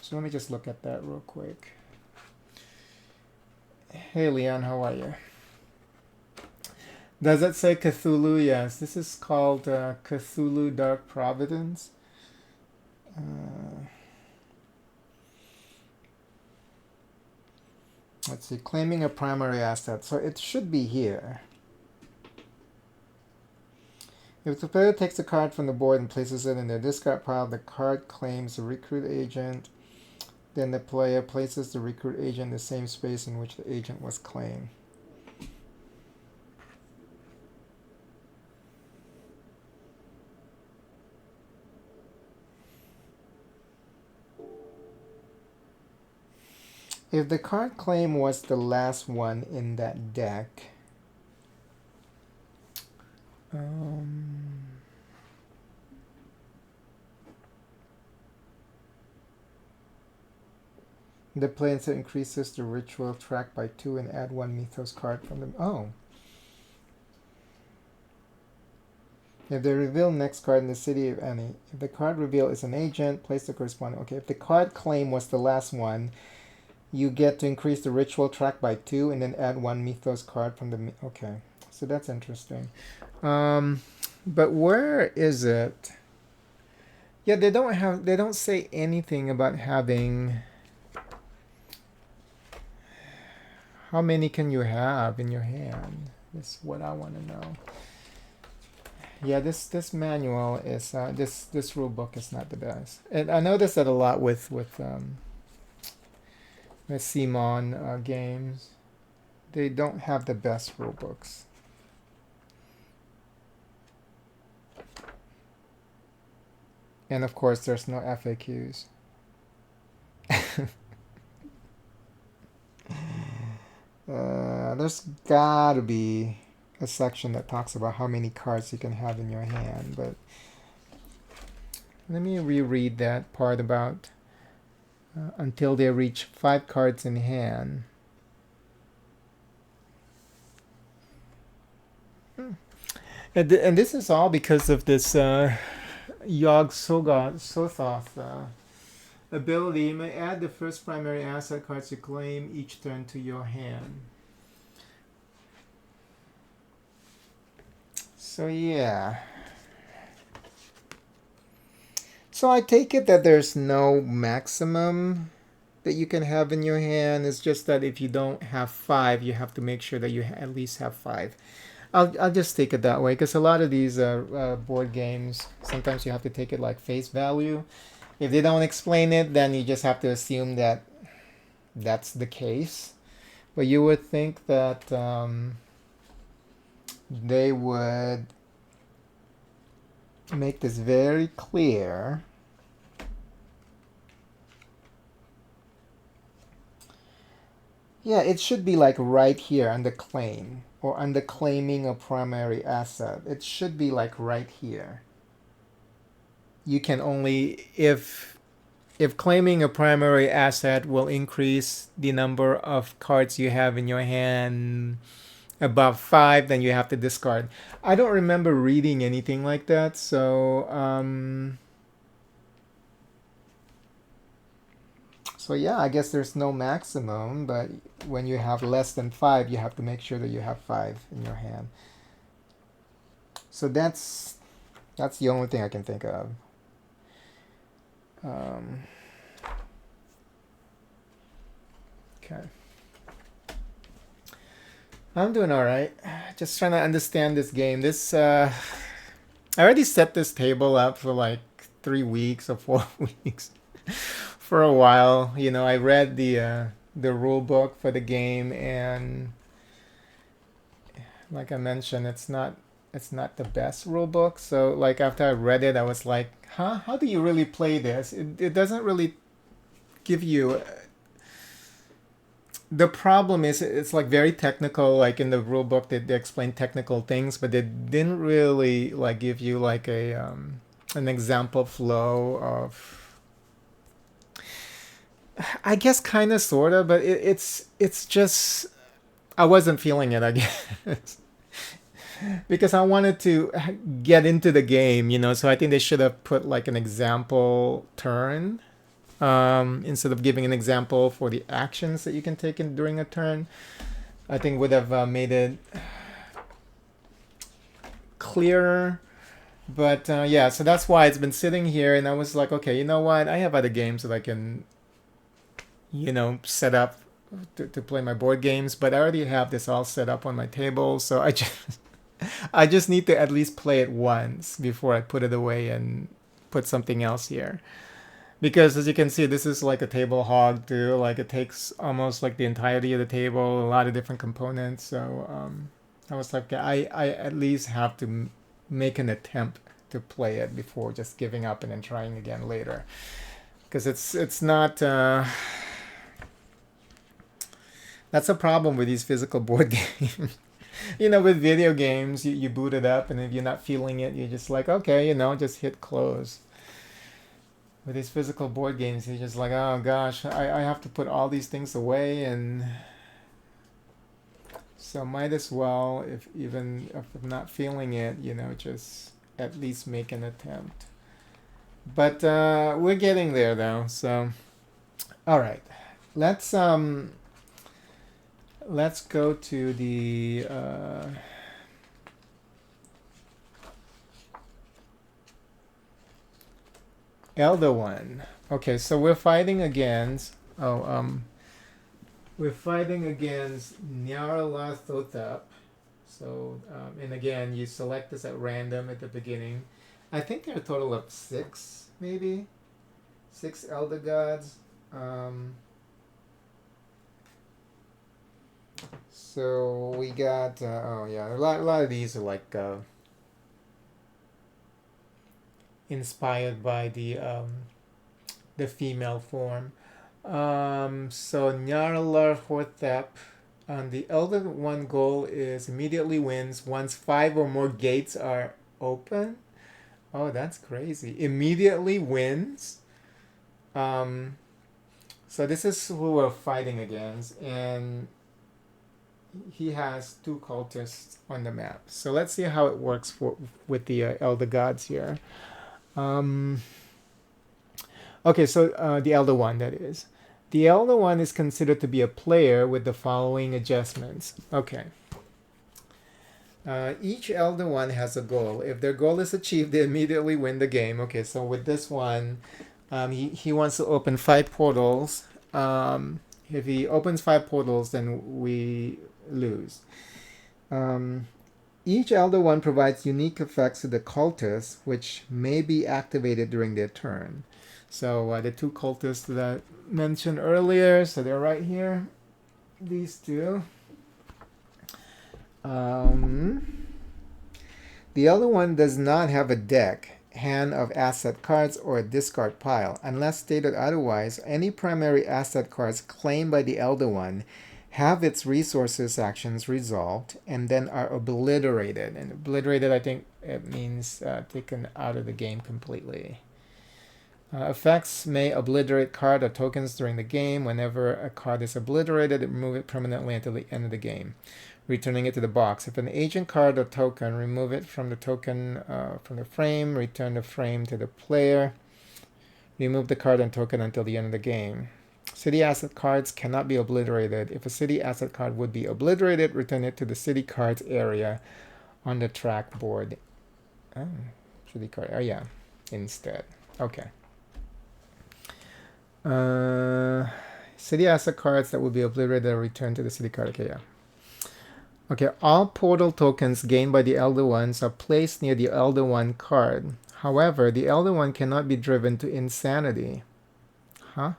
So let me just look at that real quick. Hey Leon, how are you? Does it say Cthulhu? Yes, this is called Cthulhu Dark Providence. Let's see, claiming a primary asset. So it should be here. If the player takes a card from the board and places it in their discard pile, the card claims the recruit agent. Then the player places the recruit agent in the same space in which the agent was claimed. If the card claim was the last one in that deck, the player increases the ritual track by 2 and add 1 mythos card from them. Oh. If they reveal next card in the city of any, if the card reveal is an agent, place the corresponding. Okay, if the card claim was the last one, you get to increase the ritual track by 2 and then add one mythos card from the. Okay, so that's interesting. But where is it? Yeah, they don't say anything about having. How many can you have in your hand? That's what I want to know. Yeah, this manual is this rule book is not the best, and I noticed that a lot with Simon games. They don't have the best rule books. And of course, there's no FAQs. There's gotta be a section that talks about how many cards you can have in your hand, but let me reread that part about until they reach 5 cards in hand. And this is all because of this Yog Sothoth ability. You may add the first primary asset cards you claim each turn to your hand. So yeah. So I take it that there's no maximum that you can have in your hand. It's just that if you don't have 5, you have to make sure that you at least have 5. I'll just take it that way, because a lot of these board games, sometimes you have to take it like face value. If they don't explain it, then you just have to assume that that's the case. But you would think that they would make this very clear. Yeah, it should be like right here on the claim or on the claiming a primary asset. It should be like right here. You can only, if claiming a primary asset will increase the number of cards you have in your hand above 5, then you have to discard. I don't remember reading anything like that, so so yeah, I guess there's no maximum, but when you have less than 5, you have to make sure that you have 5 in your hand. So that's the only thing I can think of. Okay. I'm doing all right. Just trying to understand this game. I already set this table up for like 3 weeks or 4 weeks. For a while, I read the rule book for the game, and like I mentioned, it's not the best rule book. So like after I read it, I was like, huh? How do you really play this? It doesn't really give you. The problem is it's like very technical. Like in the rule book, they explain technical things, but they didn't really like give you like an example flow of. I guess kind of, sort of, but it's just I wasn't feeling it, I guess. Because I wanted to get into the game, so I think they should have put like an example turn instead of giving an example for the actions that you can take during a turn. I think would have made it clearer. But yeah, so that's why it's been sitting here, and I was like, okay, you know what? I have other games that I can set up to play my board games, but I already have this all set up on my table, so I just need to at least play it once before I put it away and put something else here. Because as you can see, this is like a table hog too. Like it takes almost like the entirety of the table, a lot of different components. So I was like, I at least have to make an attempt to play it before just giving up and then trying again later. Because it's not. That's a problem with these physical board games. With video games, you boot it up, and if you're not feeling it, you're just like, okay, just hit close. With these physical board games, you're just like, oh gosh, I have to put all these things away, and so might as well, if I'm not feeling it, just at least make an attempt. But we're getting there though. So, all right, let's go to the Elder One. Okay, so we're fighting against. We're fighting against Nyarlathotep. So, and again, you select this at random at the beginning. I think there are a total of 6, maybe 6 elder gods. So we got a lot of these are like inspired by the female form. So Nyarlathotep. The Elder One goal is immediately wins once 5 or more gates are open. Oh, that's crazy. Immediately wins. So this is who we're fighting against, and he has 2 cultists on the map. So let's see how it works with the Elder Gods here. Okay, so the Elder One, that is. The Elder One is considered to be a player with the following adjustments. Okay. Each Elder One has a goal. If their goal is achieved, they immediately win the game. Okay, so with this one, he wants to open 5 portals. If he opens 5 portals, then we lose. Each Elder One provides unique effects to the cultists, which may be activated during their turn. So the 2 cultists that I mentioned earlier, so they're right here. These 2. The Elder One does not have a deck, hand of asset cards, or a discard pile. Unless stated otherwise, any primary asset cards claimed by the Elder One have its resources actions resolved and then are obliterated. And obliterated, I think it means taken out of the game completely. Effects may obliterate card or tokens during the game. Whenever a card is obliterated, remove it permanently until the end of the game, returning it to the box. If an agent card or token, remove it from the token from the frame, return the frame to the player, remove the card and token until the end of the game. City asset cards cannot be obliterated. If a city asset card would be obliterated, return it to the city cards area on the track board. Oh, city card. Oh, yeah. Instead. Okay. City asset cards that will be obliterated are returned to the city card. Okay, yeah. Okay, all portal tokens gained by the Elder Ones are placed near the Elder One card. However, the Elder One cannot be driven to insanity. Huh?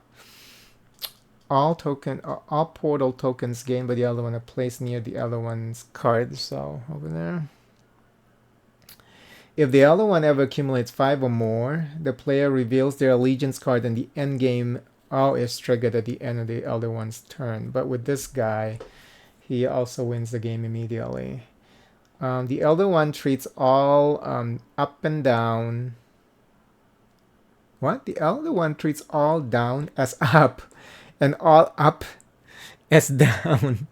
All portal tokens gained by the Elder One are placed near the Elder One's card. So over there. If the Elder One ever accumulates 5 or more, the player reveals their allegiance card and the end game is triggered at the end of the Elder One's turn. But with this guy, he also wins the game immediately. The Elder One treats all up and down. What? The Elder One treats all down as up and all up as down.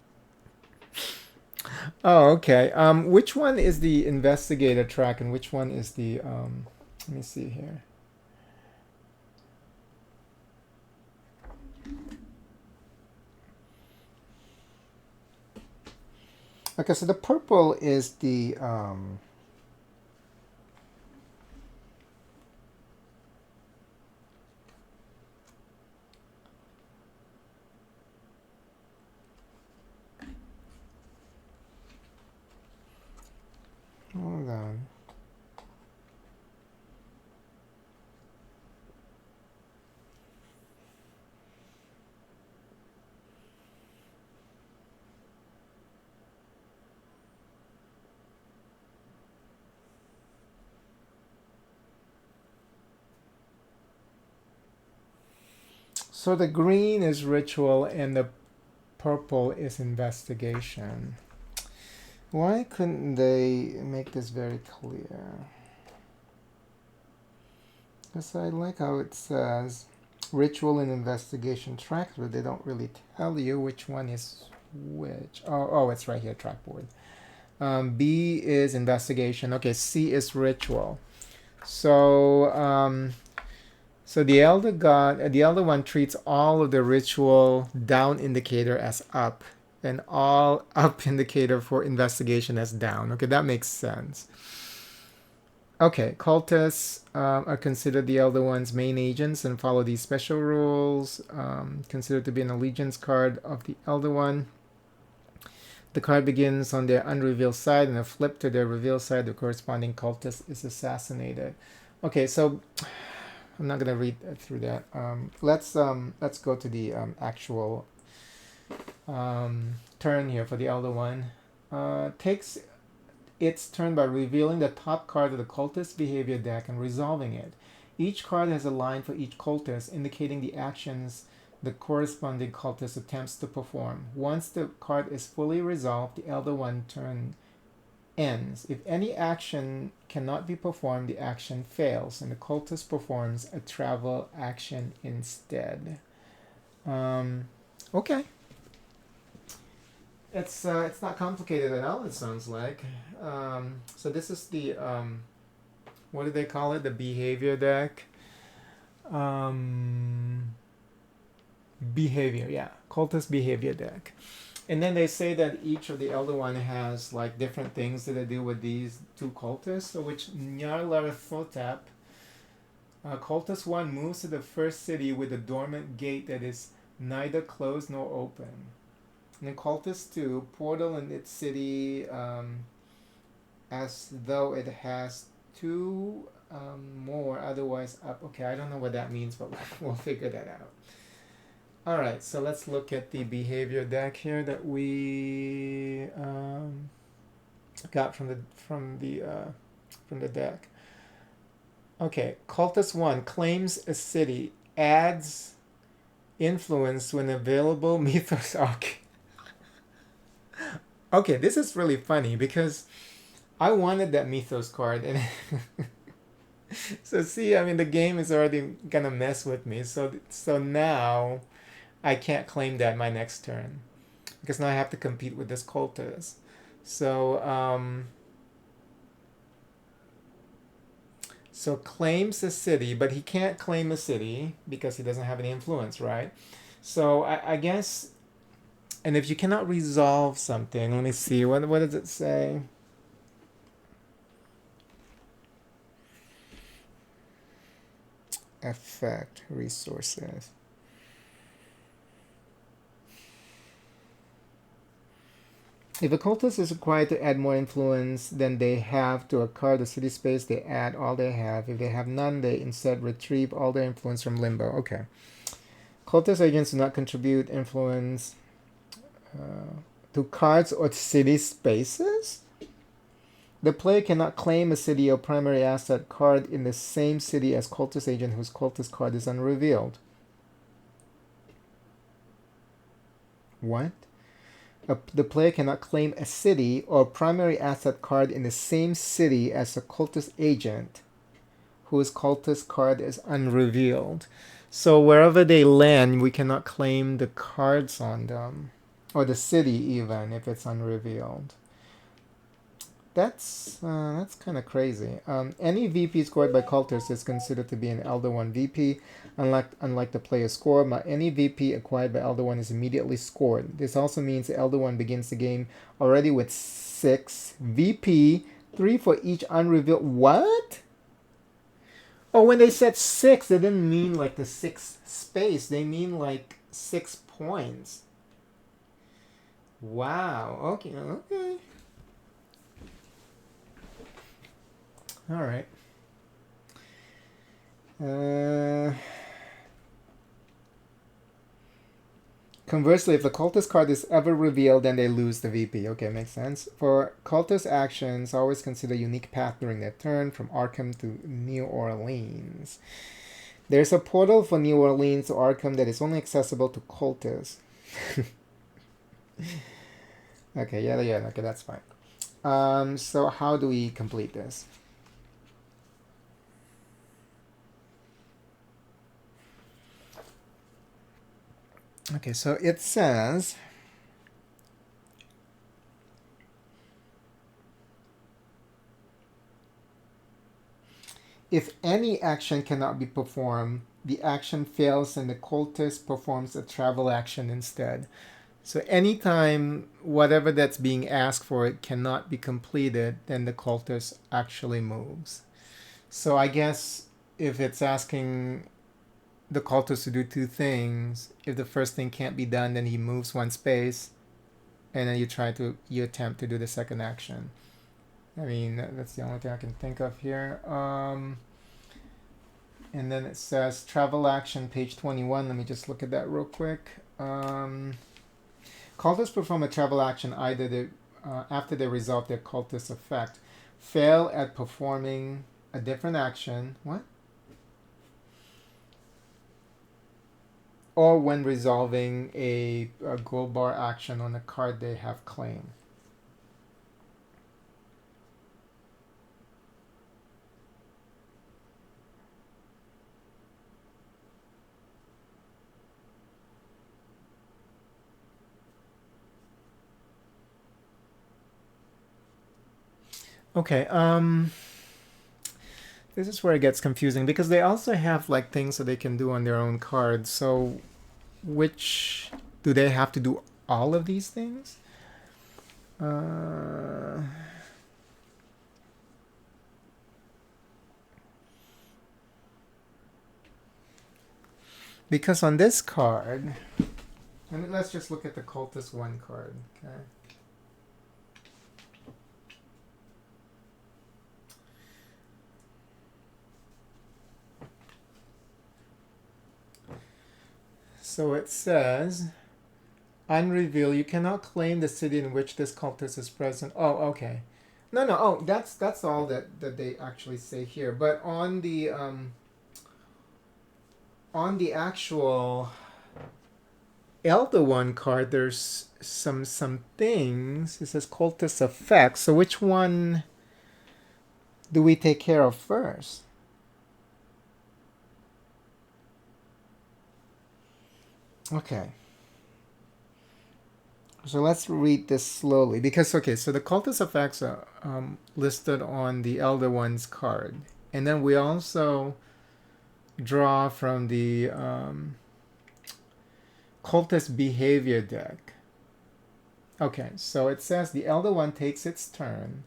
Oh, okay. Which one is the investigator track and which one is the let me see here. Okay, so the purple is the hold on. So the green is ritual and the purple is investigation. Why couldn't they make this very clear? Because I like how it says ritual and investigation tracks, but they don't really tell you which one is which. Oh, it's right here, trackboard. B is investigation. Okay, C is ritual. So so the elder god, the elder one treats all of the ritual down indicator as up, and all up indicator for investigation as down. Okay, that makes sense. Okay, cultists are considered the Elder One's main agents and follow these special rules. Considered to be an allegiance card of the Elder One. The card begins on their unrevealed side, and a flip to their revealed side, the corresponding cultist is assassinated. Okay, so I'm not gonna read through that. Let's go to the actual turn here for the Elder One. Takes its turn by revealing the top card of the cultist behavior deck and resolving it. Each card has a line for each cultist, indicating the actions the corresponding cultist attempts to perform. Once the card is fully resolved, the Elder One turn ends. If any action cannot be performed, the action fails, and the cultist performs a travel action instead. Okay. It's not complicated at all, it sounds like. So this is the what do they call it? The behavior deck. Behavior, yeah, cultist behavior deck. And then they say that each of the Elder One has like different things that they do with these two cultists. So which Nyarlathotep, cultist 1 moves to the first city with a dormant gate that is neither closed nor open. And then cultist 2, portal in its city as though it has 2 more otherwise up. Okay, I don't know what that means, but we'll figure that out. All right, so let's look at the behavior deck here that we got from the deck. Okay, cultist 1 claims a city, adds influence to an available mythos arc. Okay, this is really funny because I wanted that mythos card, and so see, I mean, the game is already gonna mess with me. So now I can't claim that my next turn because now I have to compete with this cultist. So claims a city, but he can't claim a city because he doesn't have any influence, right? So I guess, and if you cannot resolve something, let me see, what does it say? Effect resources. If a cultist is required to add more influence than they have to a card or city space, they add all they have. If they have none, they instead retrieve all their influence from limbo. Okay. Cultist agents do not contribute influence to cards or city spaces. The player cannot claim a city or primary asset card in the same city as cultist agent whose cultist card is unrevealed. What? The player cannot claim a city or primary asset card in the same city as a cultist agent whose cultist card is unrevealed. So wherever they land, we cannot claim the cards on them, or the city even if it's unrevealed. That's kind of crazy. Any VP scored by cultists is considered to be an Elder One VP. Unlike the player score, any VP acquired by Elder One is immediately scored. This also means the Elder One begins the game already with 6 VP, 3 for each unrevealed. What? Oh, when they said 6, they didn't mean like the 6th space. They mean like 6 points. Wow. Okay. All right. Conversely, if the cultist card is ever revealed, then they lose the VP. Okay, makes sense. For cultist actions, always consider a unique path during their turn from Arkham to New Orleans. There's a portal for New Orleans to Arkham that is only accessible to cultists. Okay, yeah, okay, that's fine. So how do we complete this? Okay, so it says if any action cannot be performed, the action fails and the cultist performs a travel action instead. So anytime whatever that's being asked for it cannot be completed, then the cultist actually moves. So I guess if it's asking the cultist to do two things, if the first thing can't be done, then he moves one space, and then you attempt to do the second action. I mean, that's the only thing I can think of here. And then it says travel action, page 21. Let me just look at that real quick. Cultists perform a travel action either after they resolve their cultist effect, fail at performing a different action. What? Or when resolving a gold bar action on a card they have claimed. Okay, this is where it gets confusing because they also have like things that they can do on their own cards. So which do they have to do all of these things? Because on this card, and let's just look at the cultist 1 card, okay? So it says, unreveal, you cannot claim the city in which this cultist is present. Oh, okay. No, oh, that's all that they actually say here. But on the actual Elder 1 card, there's some things. It says cultist effects. So which one do we take care of first? Okay. So let's read this slowly because, okay, so the cultist effects are listed on the Elder 1's card. And then we also draw from the cultist behavior deck. Okay, so it says the Elder 1 takes its turn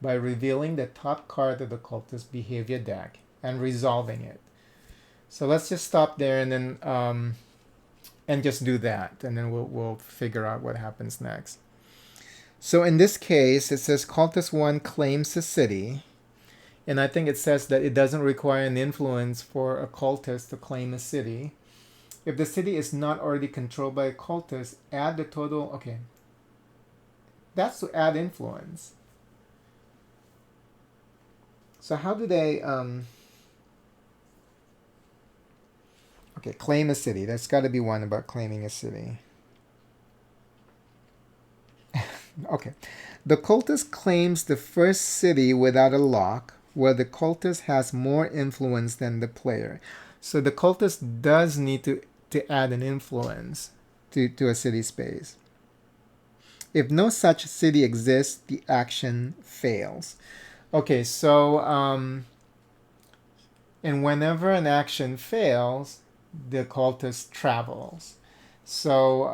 by revealing the top card of the cultist behavior deck and resolving it. So let's just stop there and then and just do that, and then we'll figure out what happens next. So in this case, it says cultist 1 claims the city, and I think it says that it doesn't require an influence for a cultist to claim a city. If the city is not already controlled by a cultist, add the total. Okay, that's to add influence. So how do they okay, claim a city. There's got to be one about claiming a city. Okay. The cultist claims the first city without a lock, where the cultist has more influence than the player. So the cultist does need to add an influence to a city space. If no such city exists, the action fails. Okay, so and whenever an action fails, the cultist travels. So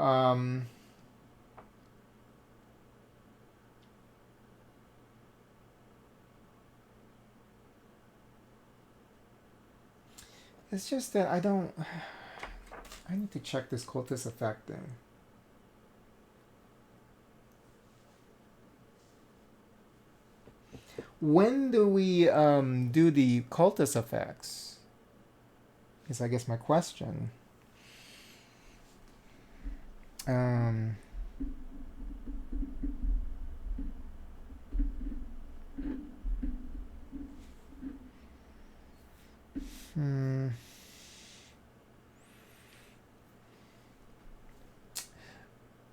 it's just that I need to check this cultist effect thing. When do we do the cultist effects? Is I guess my question.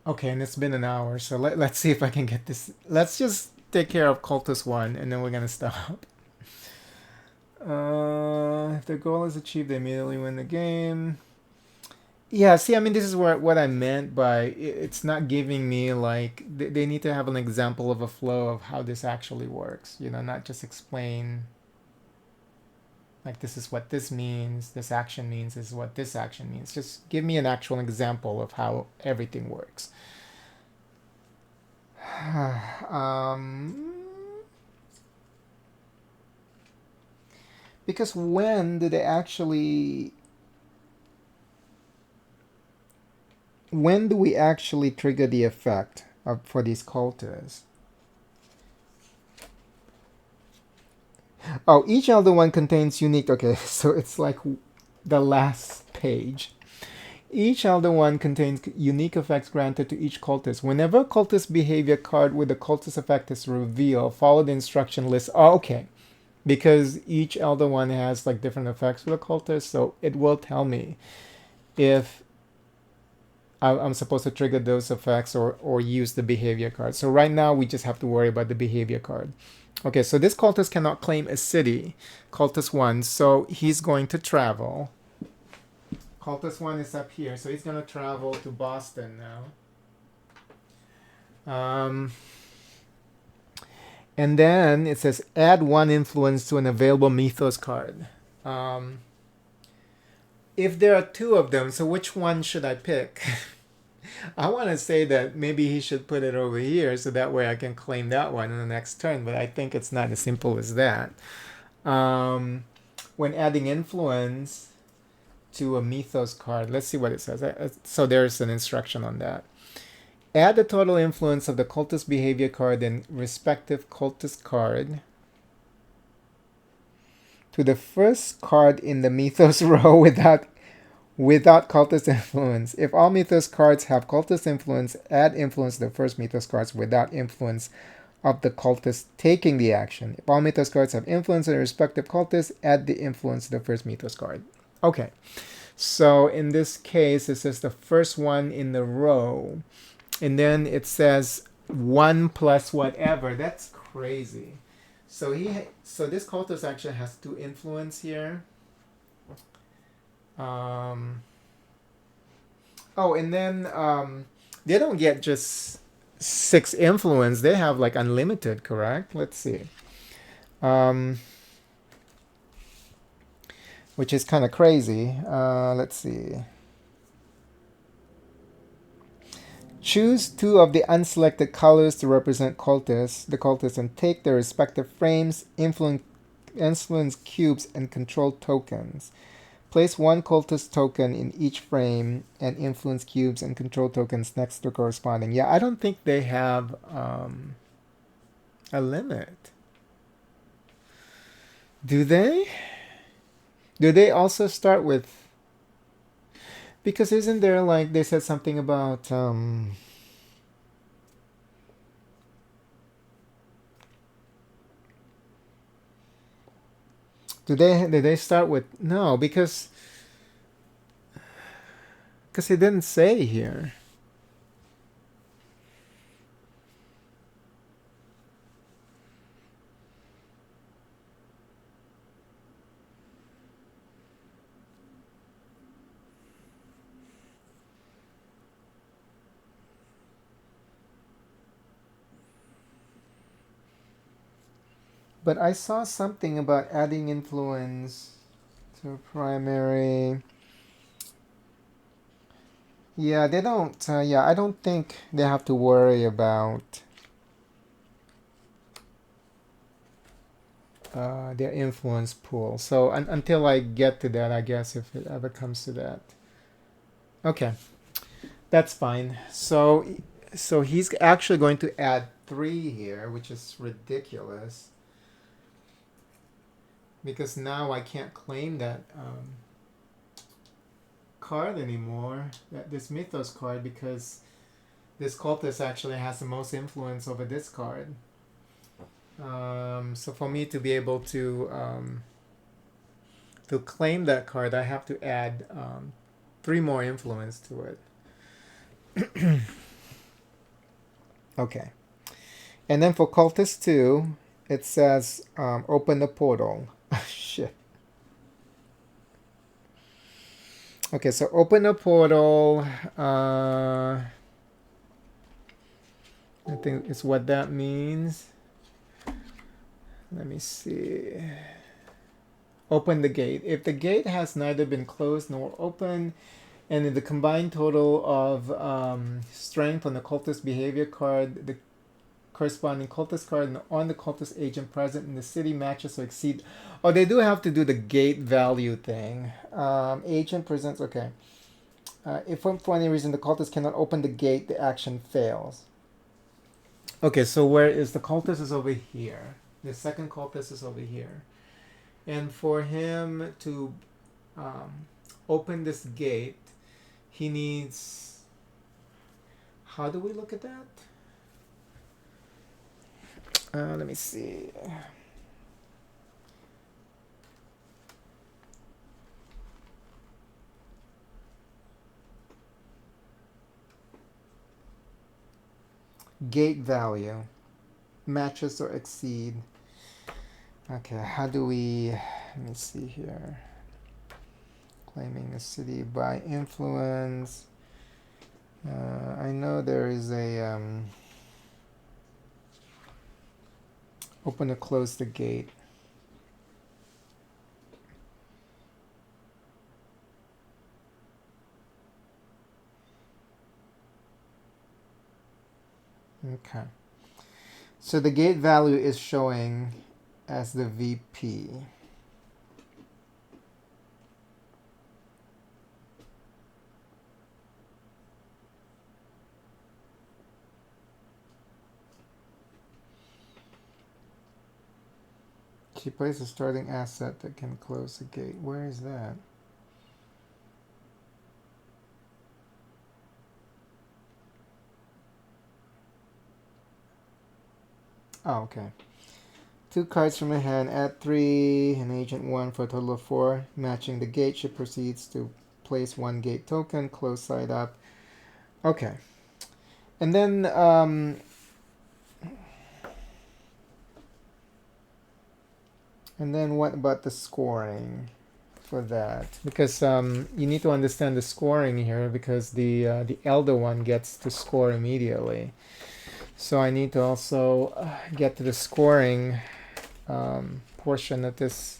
Okay, and it's been an hour, so let's see if I can get this. Let's just take care of cultist 1, and then we're gonna stop. If the goal is achieved, they immediately win the game. Yeah, see, I mean, this is what I meant by it's not giving me like they need to have an example of a flow of how this actually works. Not just explain. Like this is what this means, this action means, this is what this action means. Just give me an actual example of how everything works. Because when do they actually... When do we actually trigger the effect for these cultists? Oh, each elder one contains unique... Okay, so it's like the last page. Each elder one contains unique effects granted to each cultist. Whenever a cultist behavior card with the cultist effect is revealed, follow the instruction list. Oh, okay. Because each elder one has like different effects for the cultist, so it will tell me if I'm supposed to trigger those effects or use the behavior card. So right now we just have to worry about the behavior card. Okay, so this cultist cannot claim a city, cultist 1, so he's going to travel. Cultist 1 is up here, so he's going to travel to Boston now. And then it says add 1 influence to an available mythos card. If there are 2 of them, so which one should I pick? I want to say that maybe he should put it over here so that way I can claim that one in the next turn, but I think it's not as simple as that. When adding influence to a mythos card, let's see what it says. So there's an instruction on that. Add the total influence of the cultist behavior card and respective cultist card to the first card in the mythos row without cultist influence. If all mythos cards have cultist influence, add influence to the first mythos cards without influence of the cultist taking the action. If all mythos cards have influence on the respective cultists, add the influence to the first mythos card. Okay, so in this case, it says the first one in the row. And then it says 1 plus whatever. That's crazy. So this cultist actually has 2 influence here. Oh, and then they don't get just 6 influence. They have like unlimited, correct? Let's see. Which is kind of crazy. Let's see. Choose 2 of the unselected colors to represent the cultists, and take their respective frames, influence cubes, and control tokens. Place 1 cultist token in each frame and influence cubes and control tokens next to corresponding. Yeah, I don't think they have a limit. Do they? Do they also start with... Because isn't there like they said something about did they start with... No, because it didn't say here. But I saw something about adding influence to primary. Yeah, they don't. Yeah, I don't think they have to worry about their influence pool. So until I get to that, I guess, if it ever comes to that. Okay, that's fine. So he's actually going to add 3 here, which is ridiculous. Because now I can't claim that card anymore, this mythos card, because this cultist actually has the most influence over this card. So for me to be able to claim that card, I have to add 3 more influence to it. Okay. And then for cultist 2, it says open the portal. Shit. Okay, so open a portal. I think it's what that means. Let me see. open the gate. If the gate has neither been closed nor open, and in the combined total of strength on the cultist behavior card, the corresponding cultist card on the cultist agent present in the city matches or exceed. Oh, they do have to do the gate value thing. Agent presents, okay. If for any reason the cultist cannot open the gate, the action fails. Okay, so where is the cultist is over here. The second cultist is over here. And for him to open this gate, he needs... How do we look at that? Let me see. Gate value. Matches or exceed. Okay, how do we... Let me see here. Claiming a city by influence. I know there is a... open or close the gate. Okay. So the gate value is showing as the VP. She plays a starting asset that can close the gate. Where is that? Oh, okay. 2 cards from her hand, add 3, and agent 1 for a total of 4. Matching the gate, she proceeds to place 1 gate token, close side up. Okay. And then, what about the scoring for that? Because you need to understand the scoring here, because the elder one gets to score immediately. So I need to also get to the scoring portion of this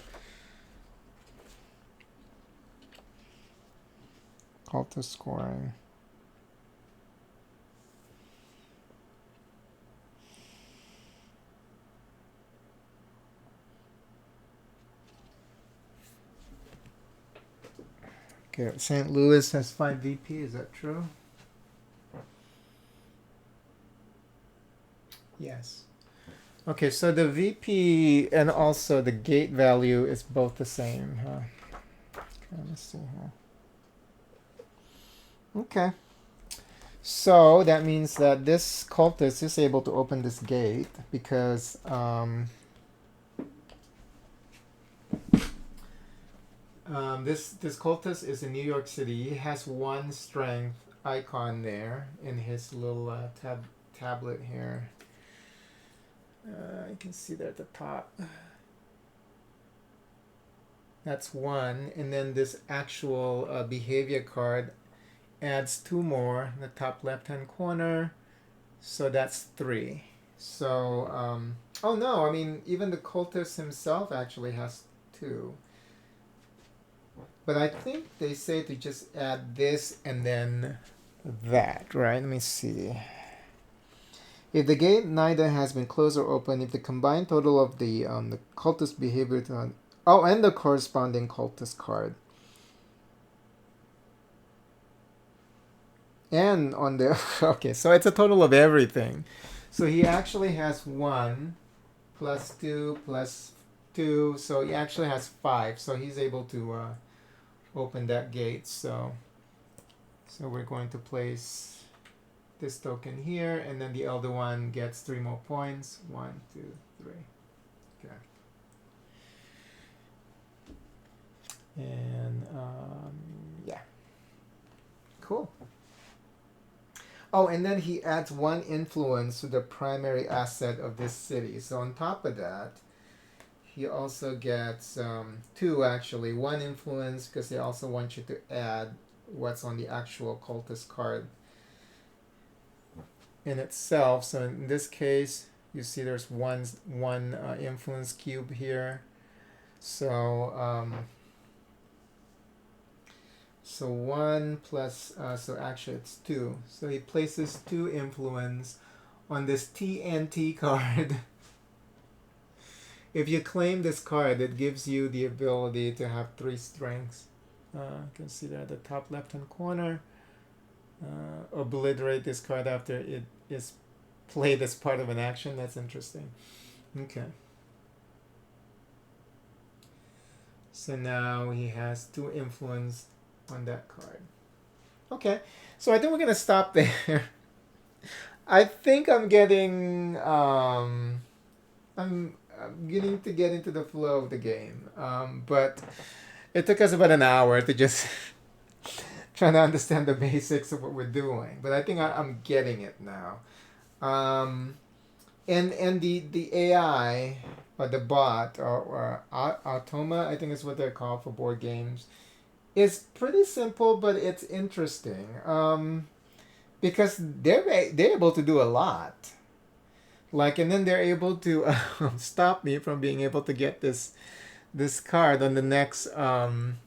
call to scoring. Okay, St. Louis has 5 VP, is that true? Yes. Okay, so the VP and also the gate value is both the same, huh? Okay, let's see here. Okay. So that means that this cultist is able to open this gate because this cultist is in New York City. He has 1 strength icon there in his little tablet here. You can see that at the top. That's 1, and then this actual behavior card adds 2 more in the top left-hand corner, so that's 3. So, oh no, I mean, even the cultist himself actually has 2. But I think they say to just add this and then that, right? Let me see. If the gate neither has been closed or open, if the combined total of the cultist behavior... and the corresponding cultist card. And on the... Okay, so it's a total of everything. So he actually has 1 plus 2 plus 2. So he actually has 5. So he's able to open that gate. So we're going to place this token here, and then the elder one gets 3 more points. 1, 2, 3. Okay. And yeah, cool. Oh, and then he adds 1 influence to the primary asset of this city. So on top of that, he also gets 2 actually. 1 influence because they also want you to add what's on the actual cultist card in itself. So in this case, you see there's one influence cube here. So so 1 plus, so actually it's 2. So he places 2 influence on this TNT card. If you claim this card, it gives you the ability to have 3 strengths. You can see that at the top left hand corner. Obliterate this card after it is played as part of an action. That's interesting. Okay. So now he has 2 influence on that card. Okay. So I think we're going to stop there. I think I'm getting I'm getting to get into the flow of the game. But it took us about an hour to just trying to understand the basics of what we're doing. But I think I'm getting it now. And the AI or the bot or Automa, I think is what they're called for board games, is pretty simple, but it's interesting. Because they're able to do a lot. Like, and then they're able to stop me from being able to get this card on the next on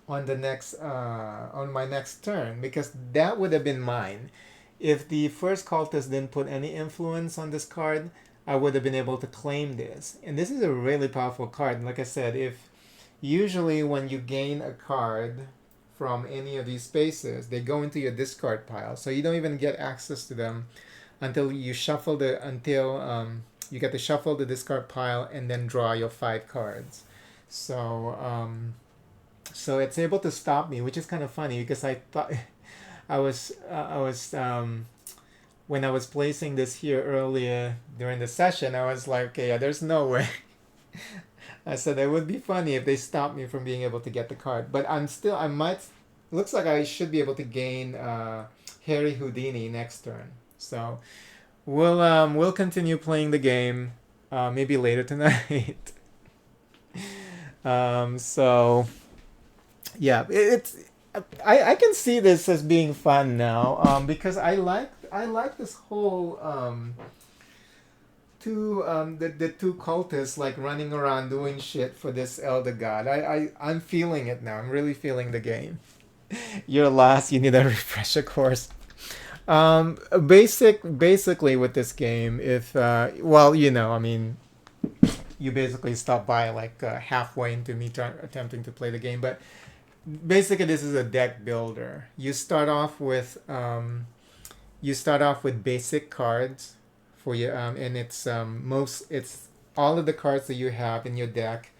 my next turn, because that would have been mine. If the first cultist didn't put any influence on this card, I would have been able to claim this. And this is a really powerful card. And like I said, if usually when you gain a card from any of these spaces, they go into your discard pile. So you don't even get access to them until you shuffle you get to shuffle the discard pile and then draw your 5 cards. So so it's able to stop me, which is kind of funny because I thought I was when I was placing this here earlier during the session, I was like, okay, yeah, there's no way. I said it would be funny if they stopped me from being able to get the card, but looks like I should be able to gain Harry Houdini next turn. So we'll continue playing the game maybe later tonight. So yeah, I can see this as being fun now because I like this whole the 2 cultists like running around doing shit for this elder god. I'm feeling it now. I'm really feeling the game. You're last. You need a refresher course. Basically with this game, if well, I mean, you basically stop by like halfway into me attempting to play the game, but basically this is a deck builder. You start off with basic cards for your and it's all of the cards that you have in your deck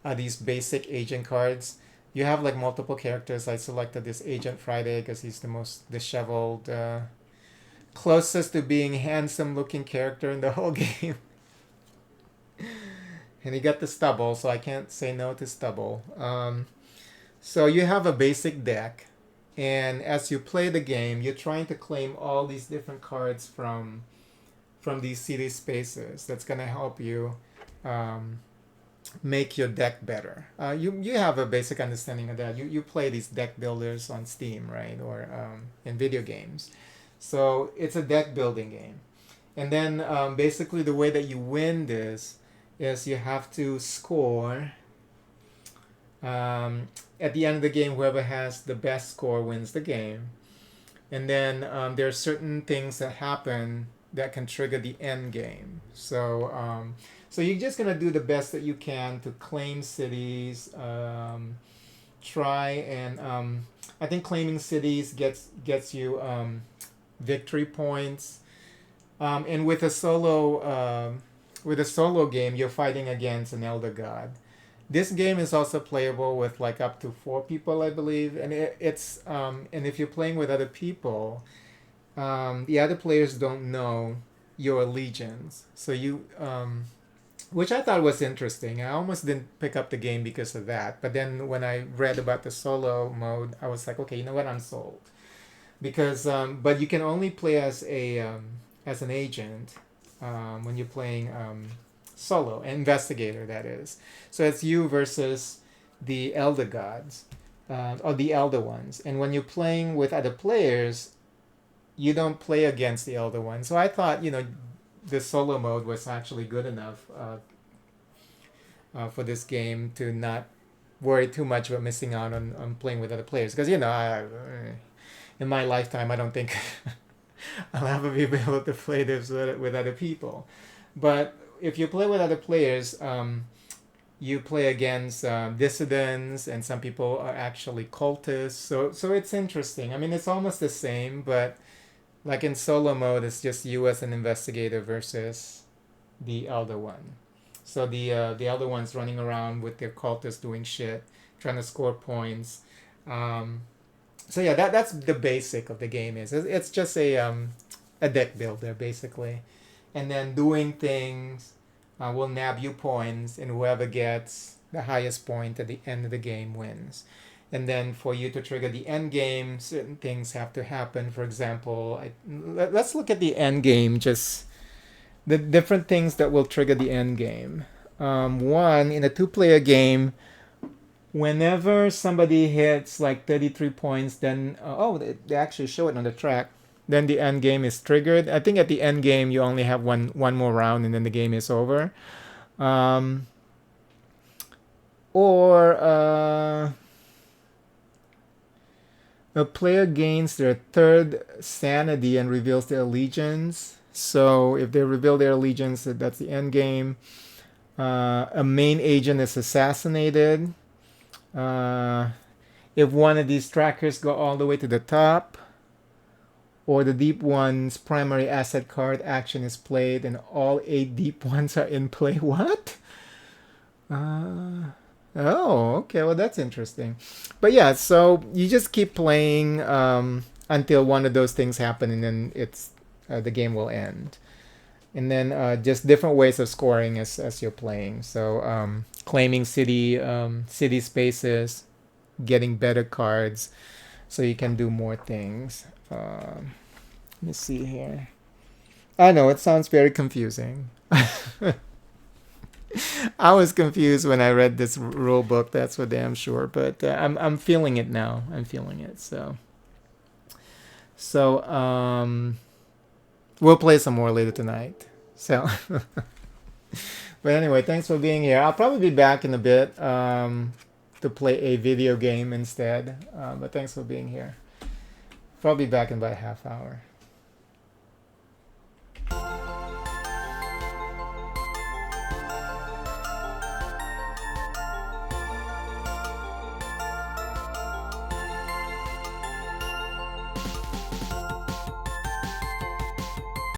are these basic agent cards. You have like multiple characters. I selected this Agent Friday because he's the most disheveled, closest to being handsome looking character in the whole game. And he got the stubble, so I can't say no to stubble. So you have a basic deck, and as you play the game, you're trying to claim all these different cards from these city spaces. That's gonna help you make your deck better. You have a basic understanding of that. You play these deck builders on Steam, right, or in video games. So it's a deck building game, and then basically the way that you win this is you have to score. At the end of the game, whoever has the best score wins the game. And then there are certain things that happen that can trigger the end game. So so you're just gonna do the best that you can to claim cities. Try and I think claiming cities gets you victory points. And with a solo game, you're fighting against an elder god. This game is also playable with like up to 4 people, I believe, and it's and if you're playing with other people, the other players don't know your allegiance. So you, which I thought was interesting. I almost didn't pick up the game because of that, but then when I read about the solo mode, I was like, okay, you know what, I'm sold. Because but you can only play as an agent when you're playing solo, investigator, that is. So it's you versus the elder gods or the elder ones. And when you're playing with other players, you don't play against the elder ones. So I thought, the solo mode was actually good enough for this game to not worry too much about missing out on playing with other players. Because in my lifetime, I don't think I'll ever be able to play this with other people. But if you play with other players, you play against dissidents, and some people are actually cultists. So it's interesting. I mean, it's almost the same, but like in solo mode, it's just you as an investigator versus the elder one. So the elder one's running around with their cultists doing shit, trying to score points. So yeah, that's the basic of the game. It's just a deck builder basically, and then doing things will nab you points, and whoever gets the highest point at the end of the game wins. And then for you to trigger the end game, certain things have to happen. For example, let's look at the end game, just the different things that will trigger the end game. One, in a two-player game, whenever somebody hits like 33 points, then they actually show it on the track. Then the end game is triggered. I think at the end game you only have one more round, and then the game is over. Or a player gains their third sanity and reveals their allegiance. So if they reveal their allegiance, that's the end game. A main agent is assassinated. If one of these trackers go all the way to the top, or the deep one's primary asset card action is played and all 8 deep ones are in play. What? Oh, okay. Well, that's interesting. But yeah, so you just keep playing until one of those things happen, and then it's the game will end. And then just different ways of scoring as you're playing. So claiming city spaces, getting better cards, so you can do more things. Let me see here. I know it sounds very confusing. I was confused when I read this rule book. That's for damn sure. But I'm feeling it now. I'm feeling it. So we'll play some more later tonight. So, but anyway, thanks for being here. I'll probably be back in a bit to play a video game instead. But thanks for being here. Probably back in about a half hour.